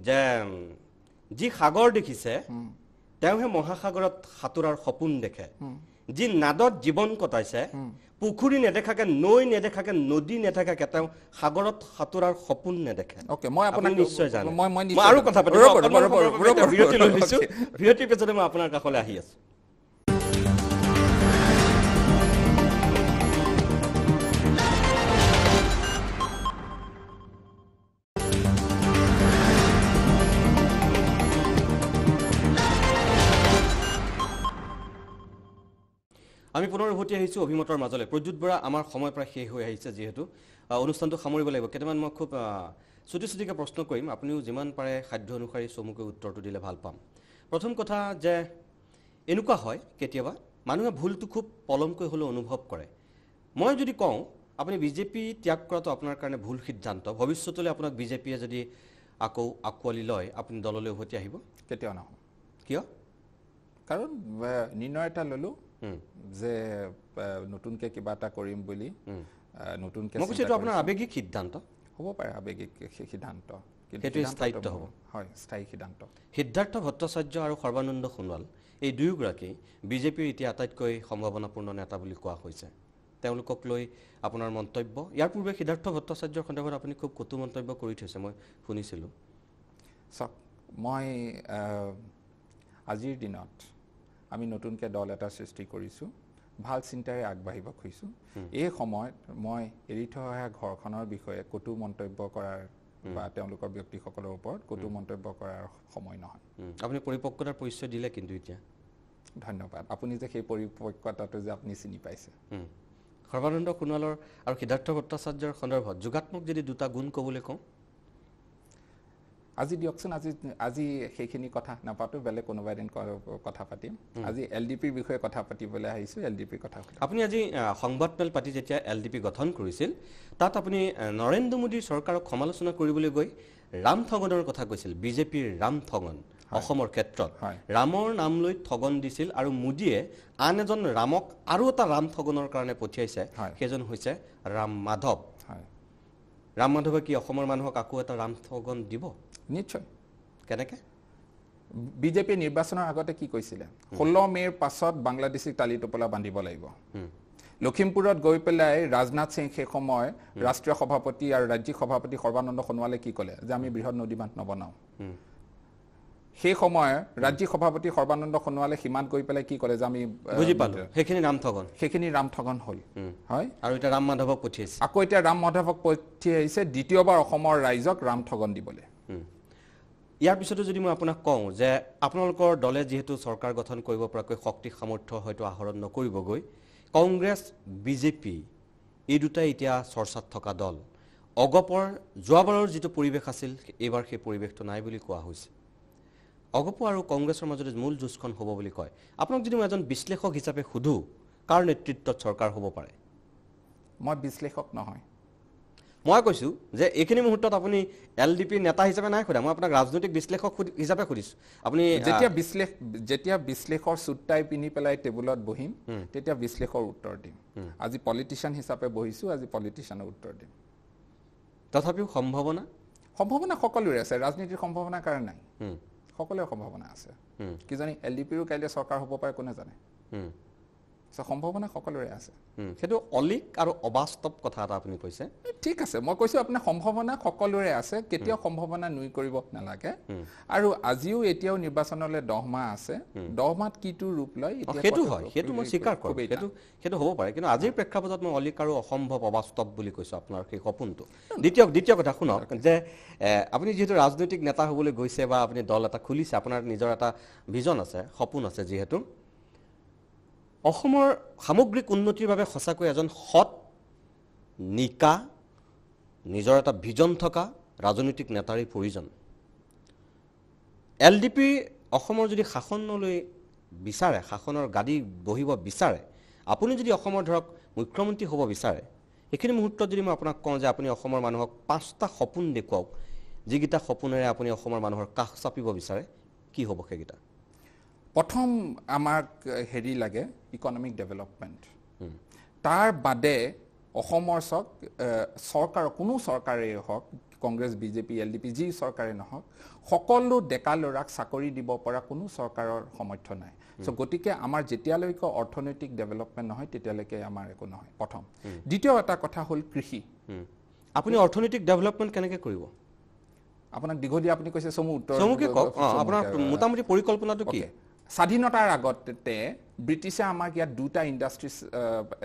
যে যি সাগৰ দেখিছে তেওঁহে মহাসাগৰত সাঁতোৰাৰ সপোন দেখে। যি নাদত জীৱন কটাইছে, পুখুৰী নেদেখাকে, নৈ নেদেখাকে, নদী নেদেখাকে তেওঁ সাগৰত সাঁতোৰাৰ সপোন নেদেখে। মই আপোনাক নিশ্চয় জানো। মই আৰু কথা পাতিম, বিৰতিৰ পিছতে মই আপোনাৰ কাষলৈ আহি আছো। আমি পুনৰ উভতি আহিছোঁ অভিমতৰ মাজলৈ। প্ৰদ্যুৎ বৰা, আমাৰ সময় প্ৰায় শেষ হৈ আহিছে, যিহেতু অনুষ্ঠানটো সামৰিব লাগিব। কেইটামান মই খুব চুটিকৈ প্ৰশ্ন কৰিম, আপুনিও যিমান পাৰে সাধ্য অনুসৰি চমুকৈ উত্তৰটো দিলে ভাল পাম। প্ৰথম কথা যে এনেকুৱা হয় কেতিয়াবা মানুহে ভুলটো খুব পলমকৈ হ'লেও অনুভৱ কৰে। মই যদি কওঁ আপুনি বিজেপি ত্যাগ কৰাটো আপোনাৰ কাৰণে ভুল সিদ্ধান্ত, ভৱিষ্যতলৈ আপোনাক বিজেপিয়ে যদি আকৌ আঁকোৱালি লয়, আপুনি দললৈ উভতি আহিব? কেতিয়াও নহওঁ। কিয়? কাৰণ নিৰ্ণয় এটা ল'লোঁ যে নতুনকৈ কিবা এটা কৰিম বুলি। নতুনকৈ মই কৈছোঁ এইটো আপোনাৰ আৱেগিক সিদ্ধান্ত হ'ব পাৰে, আৱেগিক সিদ্ধান্ত, সেইটো স্থায়িত্ব হ'ব হয় স্থায়ী সিদ্ধান্ত সিদ্ধাৰ্থ ভট্টাচাৰ্য আৰু সৰ্বানন্দ সোণোৱাল এই দুয়োগৰাকী বিজেপিৰ এতিয়া আটাইতকৈ সম্ভাৱনাপূৰ্ণ নেতা বুলি কোৱা হৈছে তেওঁলোকক লৈ আপোনাৰ মন্তব্য ইয়াৰ পূৰ্বে সিদ্ধাৰ্থ ভট্টাচাৰ্যৰ সন্দৰ্ভত আপুনি খুব কটু মন্তব্য কৰি থৈছে মই শুনিছিলোঁ চাওক মই আজিৰ দিনত আমি নতুনকৈ দল এটা সৃষ্টি কৰিছোঁ ভাল চিন্তাৰে আগবাঢ়িব খুজিছোঁ এই সময়ত মই এৰি থৈ অহা ঘৰখনৰ বিষয়ে কটু মন্তব্য কৰাৰ বা তেওঁলোকৰ ব্যক্তিসকলৰ ওপৰত কটু মন্তব্য কৰাৰ সময় নহয় আপুনি পৰিপক্কতাৰ পৰিচয় দিলে কিন্তু এতিয়া ধন্যবাদ আপুনি যে সেই পৰিপক্কতাটো যে আপুনি চিনি পাইছে সৰ্বানন্দ সোণোৱালৰ আৰু সিদ্ধাৰ্থ ভট্টাচাৰ্যৰ সন্দৰ্ভত যোগাত্মক যদি দুটা গুণ ক'বলৈ কওঁ আজি দিয়কচোন আজি সেইখিনি কথা নাপাতো বেলেগ কোনোবা এদিন কথা পাতিম আজি LDPৰ বিষয়ে কথা পাতিবলৈ আহিছোঁ LDPৰ কথা আপুনি আজি সংবাদমেল পাতি যেতিয়া LDP গঠন কৰিছিল তাত আপুনি নৰেন্দ্ৰ মোদীৰ চৰকাৰক সমালোচনা কৰিবলৈ গৈ ৰাম ঠগনৰ কথা কৈছিল বিজেপিৰ ৰাম ঠগন অসমৰ ক্ষেত্ৰত ৰামৰ নাম লৈ ঠগন দিছিল আৰু মোদীয়ে আন এজন ৰামক আৰু এটা ৰাম ঠগনৰ কাৰণে পঠিয়াইছে সেইজন হৈছে ৰাম মাধৱ ৰাম মাধৱে কি অসমৰ মানুহক আকৌ এটা ৰাম ঠগন দিব নিশ্চয় কেনেকৈ বিজেপি নিৰ্বাচনৰ আগতে কি কৈছিলে 16 মেৰ পাছত বাংলাদেশীক তালি টোপোলা বান্ধিব লাগিব লখিমপুৰত গৈ পেলাই ৰাজনাথ সিং সেই সময় ৰাষ্ট্ৰীয় সভাপতি আৰু ৰাজ্যিক সভাপতি সৰ্বানন্দ সোণোৱালে কি ক'লে যে আমি বৃহৎ নদী বান্ধ নবনাওঁ সেই সময় ৰাজ্যিক সভাপতি সৰ্বানন্দ সোণোৱালে সীমাত গৈ পেলাই কি ক'লে যে আমি বুজি পালো সেইখিনি ৰাম ঠগন হ'ল হয় আৰু এতিয়া ৰাম মাধৱক পঠিয়াইছে আকৌ এতিয়া ৰাম মাধৱক পঠিয়াইছে দ্বিতীয়বাৰ অসমৰ ৰাইজক ৰাম ঠগন দিবলৈ ইয়াৰ পিছতো যদি মই আপোনাক কওঁ যে আপোনালোকৰ দলে যিহেতু চৰকাৰ গঠন কৰিব পৰাকৈ শক্তি সামৰ্থ্য হয়তো আহৰণ নকৰিবগৈ কংগ্ৰেছ বিজেপি এই দুটাই এতিয়া চৰ্চাত থকা দল অগপৰ যোৱাবাৰৰ যিটো পৰিৱেশ আছিল এইবাৰ সেই পৰিৱেশটো নাই বুলি কোৱা হৈছে অগপ আৰু কংগ্ৰেছৰ মাজতে মূল যুঁজখন হ'ব বুলি কয় আপোনাক যদি মই এজন বিশ্লেষক হিচাপে সুধো কাৰ নেতৃত্বত চৰকাৰ হ'ব পাৰে মই বিশ্লেষক নহয় মই কৈছোঁ যে এইখিনি মুহূৰ্তত আপুনি LDPৰ নেতা হিচাপে নাই সোধা মই আপোনাক ৰাজনৈতিক বিশ্লেষক হিচাপে সুধিছোঁ আপুনি যেতিয়া বিশ্লেষৰ চুটটাই পিন্ধি পেলাই টেবুলত বহিম তেতিয়া বিশ্লেষৰ উত্তৰ দিম আজি পলিটিচিয়ান হিচাপে বহিছোঁ আজি পলিটিচিয়ানৰ উত্তৰ দিম তথাপিও সম্ভাৱনা সকলোৰে আছে ৰাজনীতিৰ সম্ভাৱনা কাৰণ নাই সকলোৰে সম্ভাৱনা আছে কিজানি LDPৰো কাইলৈ চৰকাৰ হ'ব পাৰে কোনে জানে সম্ভাৱনা সকলোৰে আছে সেইটো অলিক আৰু অবাস্তৱ কথা এটা আপুনি কৈছে ঠিক আছে মই কৈছোঁ আপোনাৰ সম্ভাৱনা সকলোৰে আছে কেতিয়াও সম্ভাৱনা নুই কৰিব নালাগে আৰু আজিও এতিয়াও নিৰ্বাচনলৈ 10 মাহ আছে 10 মাহত কিটো ৰূপ লয় সেইটো হয় সেইটো মই স্বীকাৰ কৰোঁ সেইটো হ'ব পাৰে কিন্তু আজিৰ প্ৰেক্ষাপটত মই অলিক আৰু অসম্ভৱ অবাস্তৱ বুলি কৈছোঁ আপোনাৰ সেই সপোনটো দ্বিতীয় কথা শুনক যে আপুনি যিহেতু ৰাজনৈতিক নেতা হ'বলৈ গৈছে বা আপুনি দল এটা খুলিছে আপোনাৰ নিজৰ এটা ভিজন আছে সপোন আছে যিহেতু অসমৰ সামগ্ৰিক উন্নতিৰ বাবে সঁচাকৈ এজন সৎ নিকা নিজৰ এটা ভিজন থকা ৰাজনৈতিক নেতাৰেই প্ৰয়োজন LDP অসমৰ যদি শাসনলৈ বিচাৰে শাসনৰ গাদী বহিব বিচাৰে আপুনি যদি অসমৰ ধৰক মুখ্যমন্ত্ৰী হ'ব বিচাৰে এইখিনি মুহূৰ্তত যদি মই আপোনাক কওঁ যে আপুনি অসমৰ মানুহক 5টা সপোন দেখুৱাওক যিকেইটা সপোনেৰে আপুনি অসমৰ মানুহৰ কাষ চাপিব বিচাৰে কি হ'ব সেইকেইটা প্ৰথম আমাক হেৰি লাগে ইকনমিক ডেভেলপমেণ্ট তাৰ বাদে অসমৰ চৰকাৰ কোনো চৰকাৰেই হওক কংগ্ৰেছ বিজেপি LDP যি চৰকাৰে নহওক সকলো ডেকা ল'ৰাক চাকৰি দিব পৰা কোনো চৰকাৰৰ সামৰ্থ্য নাই গতিকে আমাৰ যেতিয়ালৈকে অৰ্থনৈতিক ডেভেলপমেণ্ট নহয় তেতিয়ালৈকে আমাৰ একো নহয় প্ৰথম দ্বিতীয় এটা কথা হ'ল কৃষি আপুনি অৰ্থনৈতিক ডেভেলপমেণ্ট কেনেকৈ কৰিব আপোনাক দীঘলীয়া আপুনি কৈছে উত্তৰ আপোনাৰ মোটামুটি পৰিকল্পনাটো কি স্বাধীনতাৰ আগতে ব্ৰিটিছে আমাক ইয়াত 2টা ইণ্ডাষ্ট্ৰী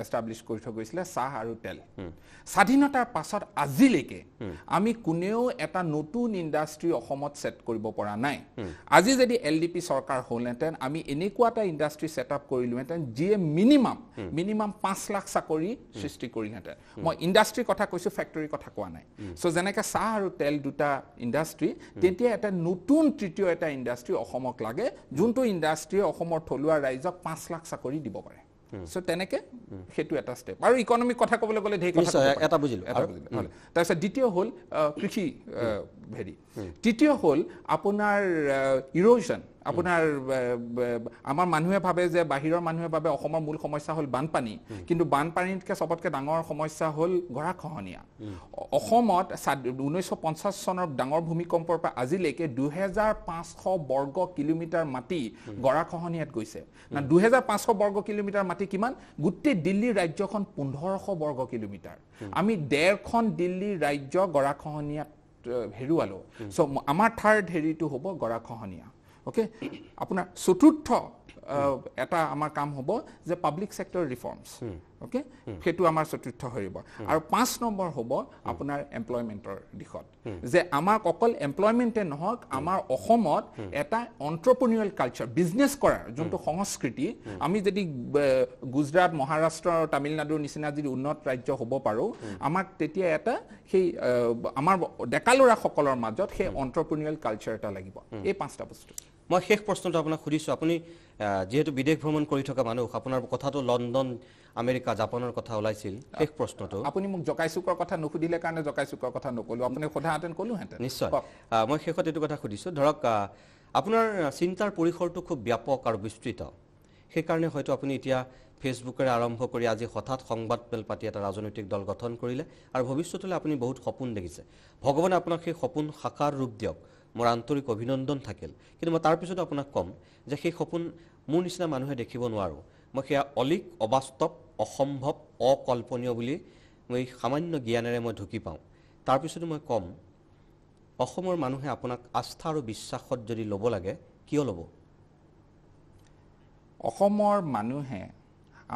এষ্টাব্লিছ কৰি থৈ গৈছিলে চাহ আৰু তেল স্বাধীনতাৰ পাছত আজিলৈকে আমি কোনেও এটা নতুন ইণ্ডাষ্ট্ৰী অসমত সেট কৰিব পৰা নাই আজি যদি LDP চৰকাৰ হ'লহেঁতেন আমি এনেকুৱা এটা ইণ্ডাষ্ট্ৰী সেট আপ কৰিলোহেঁতেন যিয়ে মিনিমাম 5 লাখ চাকৰি সৃষ্টি কৰিলেহেঁতেন মই ইণ্ডাষ্ট্ৰীৰ কথা কৈছোঁ ফেক্টৰীৰ কথা কোৱা নাই যেনেকৈ চাহ আৰু তেল 2টা ইণ্ডাষ্ট্ৰী তেতিয়া এটা নতুন তৃতীয় এটা ইণ্ডাষ্ট্ৰী অসমক লাগে যোনটো ইণ্ডাষ্ট্ৰী অসমৰ থলুৱা ৰাইজক 5 লাখ চাকৰি দিব পাৰে তেনেকৈ সেইটো এটা ষ্টেপ আৰু ইকনমিক কথা ক'বলৈ গ'লে ঢেৰ কথা এটা বুজিলোঁ তাৰপিছত দ্বিতীয় হ'ল কৃষি হেৰি তৃতীয় হ'ল আপোনাৰ ইৰোজন আপোনাৰ আমাৰ মানুহে ভাবে যে বাহিৰৰ মানুহে ভাবে অসমৰ মূল সমস্যা হ'ল বানপানী কিন্তু বানপানীতকৈ চবতকৈ ডাঙৰ সমস্যা হ'ল গৰাখহনীয়া অসমত 1950 চনৰ ডাঙৰ ভূমিকম্পৰ পৰা আজিলৈকে 2500 বৰ্গ কিলোমিটাৰ মাটি গৰাখহনীয়াত গৈছে না 2500 বৰ্গ কিলোমিটাৰ মাটি কিমান গোটেই দিল্লী ৰাজ্যখন 1500 বৰ্গ কিলোমিটাৰ আমি 1.5খন দিল্লী ৰাজ্য গৰাখহনীয়াত হেৰুৱালো সো আমাৰ থাৰ্ড হেৰিটো হ'ব গৰাখহনীয়া ওকে আপোনাৰ চতুৰ্থ এটা আমাৰ কাম হ'ব যে পাব্লিক সেক্টৰ ৰিফৰ্মছ ওকে হেতু আমাৰ চতুৰ্থ হৰিব আৰু 5 নম্বৰ হ'ব আপোনাৰ এমপ্লয়মেন্টৰ দিশত যে আমাৰ অকল এমপ্লয়মেন্টে নহক আমাৰ অসমত এটা এন্টাৰপ্ৰেনিউৰিয়েল কালচাৰ বিজনেস কৰাৰ যোনটো সংস্কৃতি আমি যদি গুজৰাট মহাৰাষ্ট্ৰ তামিলনাডুৰ নিচিনা যদি উন্নত ৰাজ্য হ'ব পাৰো আমাক তেতিয়া এটা সেই আমাৰ ডেকালৰা সকলৰ মাজত সেই এন্টাৰপ্ৰেনিউৰিয়েল কালচাৰ এটা লাগিব এই পাঁচটা বস্তু মই শেষ প্ৰশ্নটো আপোনাক সুধিছোঁ আপুনি যেহেতু বিদেশ ভ্ৰমণ কৰি থকা মানুহ আপোনাৰ কথাটো লণ্ডন আমেৰিকা জাপানৰ কথা ওলাইছিল শেষ প্ৰশ্নটো আপুনি মোক জকাইচুকৰ কথা নুসুধিলে কাৰণে জকাইচুকৰ কথা নকলো আপুনি সোধাহেঁতেন ক'লোহেঁতেন নিশ্চয় মই শেষত এইটো কথা সুধিছোঁ ধৰক আপোনাৰ চিন্তাৰ পৰিসৰটো খুব ব্যাপক আৰু বিস্তৃত সেইকাৰণে হয়তো আপুনি এতিয়া ফেচবুকেৰে আৰম্ভ কৰি আজি হঠাৎ সংবাদ মেল পাতি এটা ৰাজনৈতিক দল গঠন কৰিলে আৰু ভৱিষ্যতলৈ আপুনি বহুত সপোন দেখিছে ভগৱানে আপোনাক সেই সপোন সাকাৰ ৰূপ দিয়ক মোৰ আন্তৰিক অভিনন্দন থাকিল কিন্তু মই তাৰ পিছতো আপোনাক ক'ম যে সেই সপোন মোৰ নিচিনা মানুহে দেখিব নোৱাৰোঁ মই সেয়া অলিক অবাস্তৱ অসম্ভৱ অকল্পনীয় বুলি মই সামান্য জ্ঞানেৰে মই ঢুকি পাওঁ তাৰ পিছতো মই ক'ম অসমৰ মানুহে আপোনাক আস্থা আৰু বিশ্বাসত যদি ল'ব লাগে কিয় ল'ব অসমৰ মানুহে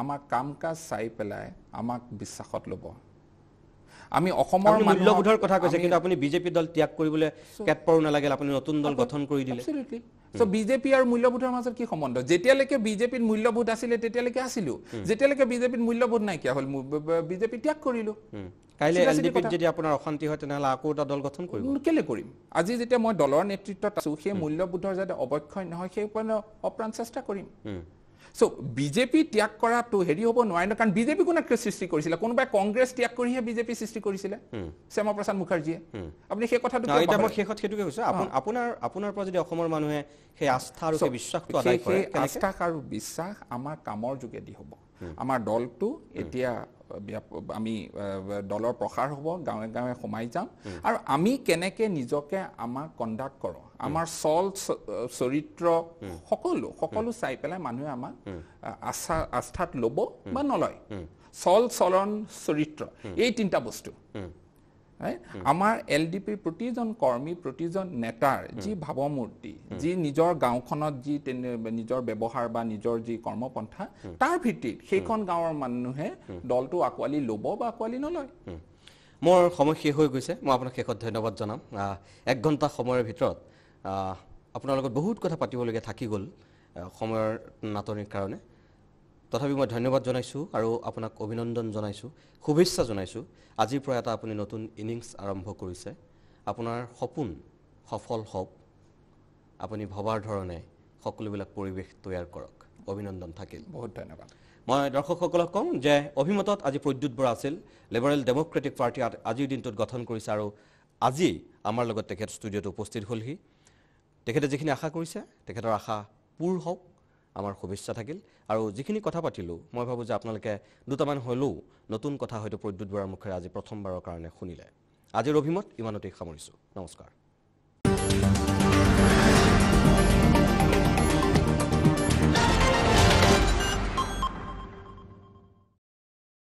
আমাক কাম কাজ চাই পেলাই আমাক বিশ্বাসত ল'ব আমি অসমৰ মূল্যবোধৰ কথা কৈছে কিন্তু আপুনি বিজেপি দল ত্যাগ কৰিবলৈ কেটপৰো নালাগিল আপুনি নতুন দল গঠন কৰি দিলে এবসলিউটলি সো বিজেপি আৰু মূল্যবোধৰ মাজত কি সম্বন্ধ যেতিয়ালৈকে বিজেপিত মূল্যবোধ আছিলে তেতিয়ালৈকে আছিলো যেতিয়ালৈকে বিজেপিত মূল্যবোধ নাইকিয়া হ'ল বিজেপি ত্যাগ কৰিলো কাইলে এলডিপিত যদি আপোনাৰ অশান্তি হয় তেনেহ'লে আকৌ এটা দল গঠন কৰিব কেলে কৰিম আজি যেতিয়া মই দলৰ নেতৃত্বত আছো সেই মূল্যবোধৰ যাতে অৱক্ষয় নহয় সেই ওপৰত অপ্ৰাণ চেষ্টা কৰিম সো বিজেপি ত্যাগ কৰাটো হেৰি হ'ব নোৱাৰে কাৰণ বিজেপি কোনে সৃষ্টি কৰিছিলে কোনোবাই কংগ্ৰেছ ত্যাগ কৰিহে বিজেপি সৃষ্টি কৰিছিলে শ্যামাপ্ৰসাদ মুখাৰ্জীয়ে আপুনি সেই কথাটো এতিয়া মই শেষত সেইটোকে কৈছোঁ আপোনাৰ পৰা যদি অসমৰ মানুহে সেই আস্থা আৰু সেই বিশ্বাসটো আদায় কৰে আস্থা আৰু বিশ্বাস আমাৰ কামৰ যোগেদি হ'ব আমাৰ দলটো এতিয়া আমি দলৰ প্ৰসাৰ হ'ব গাঁৱে গাঁৱে সোমাই যাম আৰু আমি কেনেকে নিজকে আমাৰ কণ্ডাক্ট কৰোঁ আমাৰ চল চৰিত্ৰ সকলো চাই পেলাই মানুহে আমাক আস্থাত ল'ব বা নলয় চল চলন চৰিত্ৰ এই তিনিটা বস্তু আমাৰ এলডিপিৰ প্ৰতিজন কৰ্মী প্ৰতিজন নেতাৰ যি ভাৱমূৰ্তি যি নিজৰ গাঁওখনত যি নিজৰ ব্যৱহাৰ বা নিজৰ যি কৰ্মপন্থা তাৰ ভিত্তিত সেইখন গাঁৱৰ মানুহে দলটো আকোৱালি ল'ব বা আকোৱালি নলয় মোৰ সময় শেষ হৈ গৈছে মই আপোনাক শেষত ধন্যবাদ জনাম 1 ঘণ্টা সময়ৰ ভিতৰত আপোনাৰ লগত বহুত কথা পাতিবলগীয়া থাকি গ'ল সময়ৰ নাটনিৰ কাৰণে তথাপি মই ধন্যবাদ জনাইছোঁ আৰু আপোনাক অভিনন্দন জনাইছোঁ শুভেচ্ছা জনাইছোঁ আজিৰ পৰা এটা আপুনি নতুন ইনিংছ আৰম্ভ কৰিছে আপোনাৰ সপোন সফল হওক আপুনি ভবাৰ ধৰণে সকলোবিলাক পৰিৱেশ তৈয়াৰ কৰক অভিনন্দন থাকিল বহুত ধন্যবাদ মই দৰ্শকসকলক কওঁ যে অভিমতত আজি প্ৰদ্যুৎ বৰা আছিল লিবাৰেল ডেমক্ৰেটিক পাৰ্টি আজিৰ দিনটোত গঠন কৰিছে আৰু আজি আমাৰ লগত তেখেত ষ্টুডিঅ'ত উপস্থিত হ'লহি তেখেতে যিখিনি আশা কৰিছে তেখেতৰ আশা পূৰ হওক আমাৰ শুভেচ্ছা থাকিল আৰু যিখিনি কথা পাতিলোঁ মই ভাবোঁ যে আপোনালোকে দুটামান হ'লেও নতুন কথা হয়তো প্ৰদ্যুৎ বৰাৰ মুখেৰে আজি প্ৰথমবাৰৰ কাৰণে শুনিলে আজিৰ অভিমত ইমানতেই সামৰিছোঁ নমস্কাৰ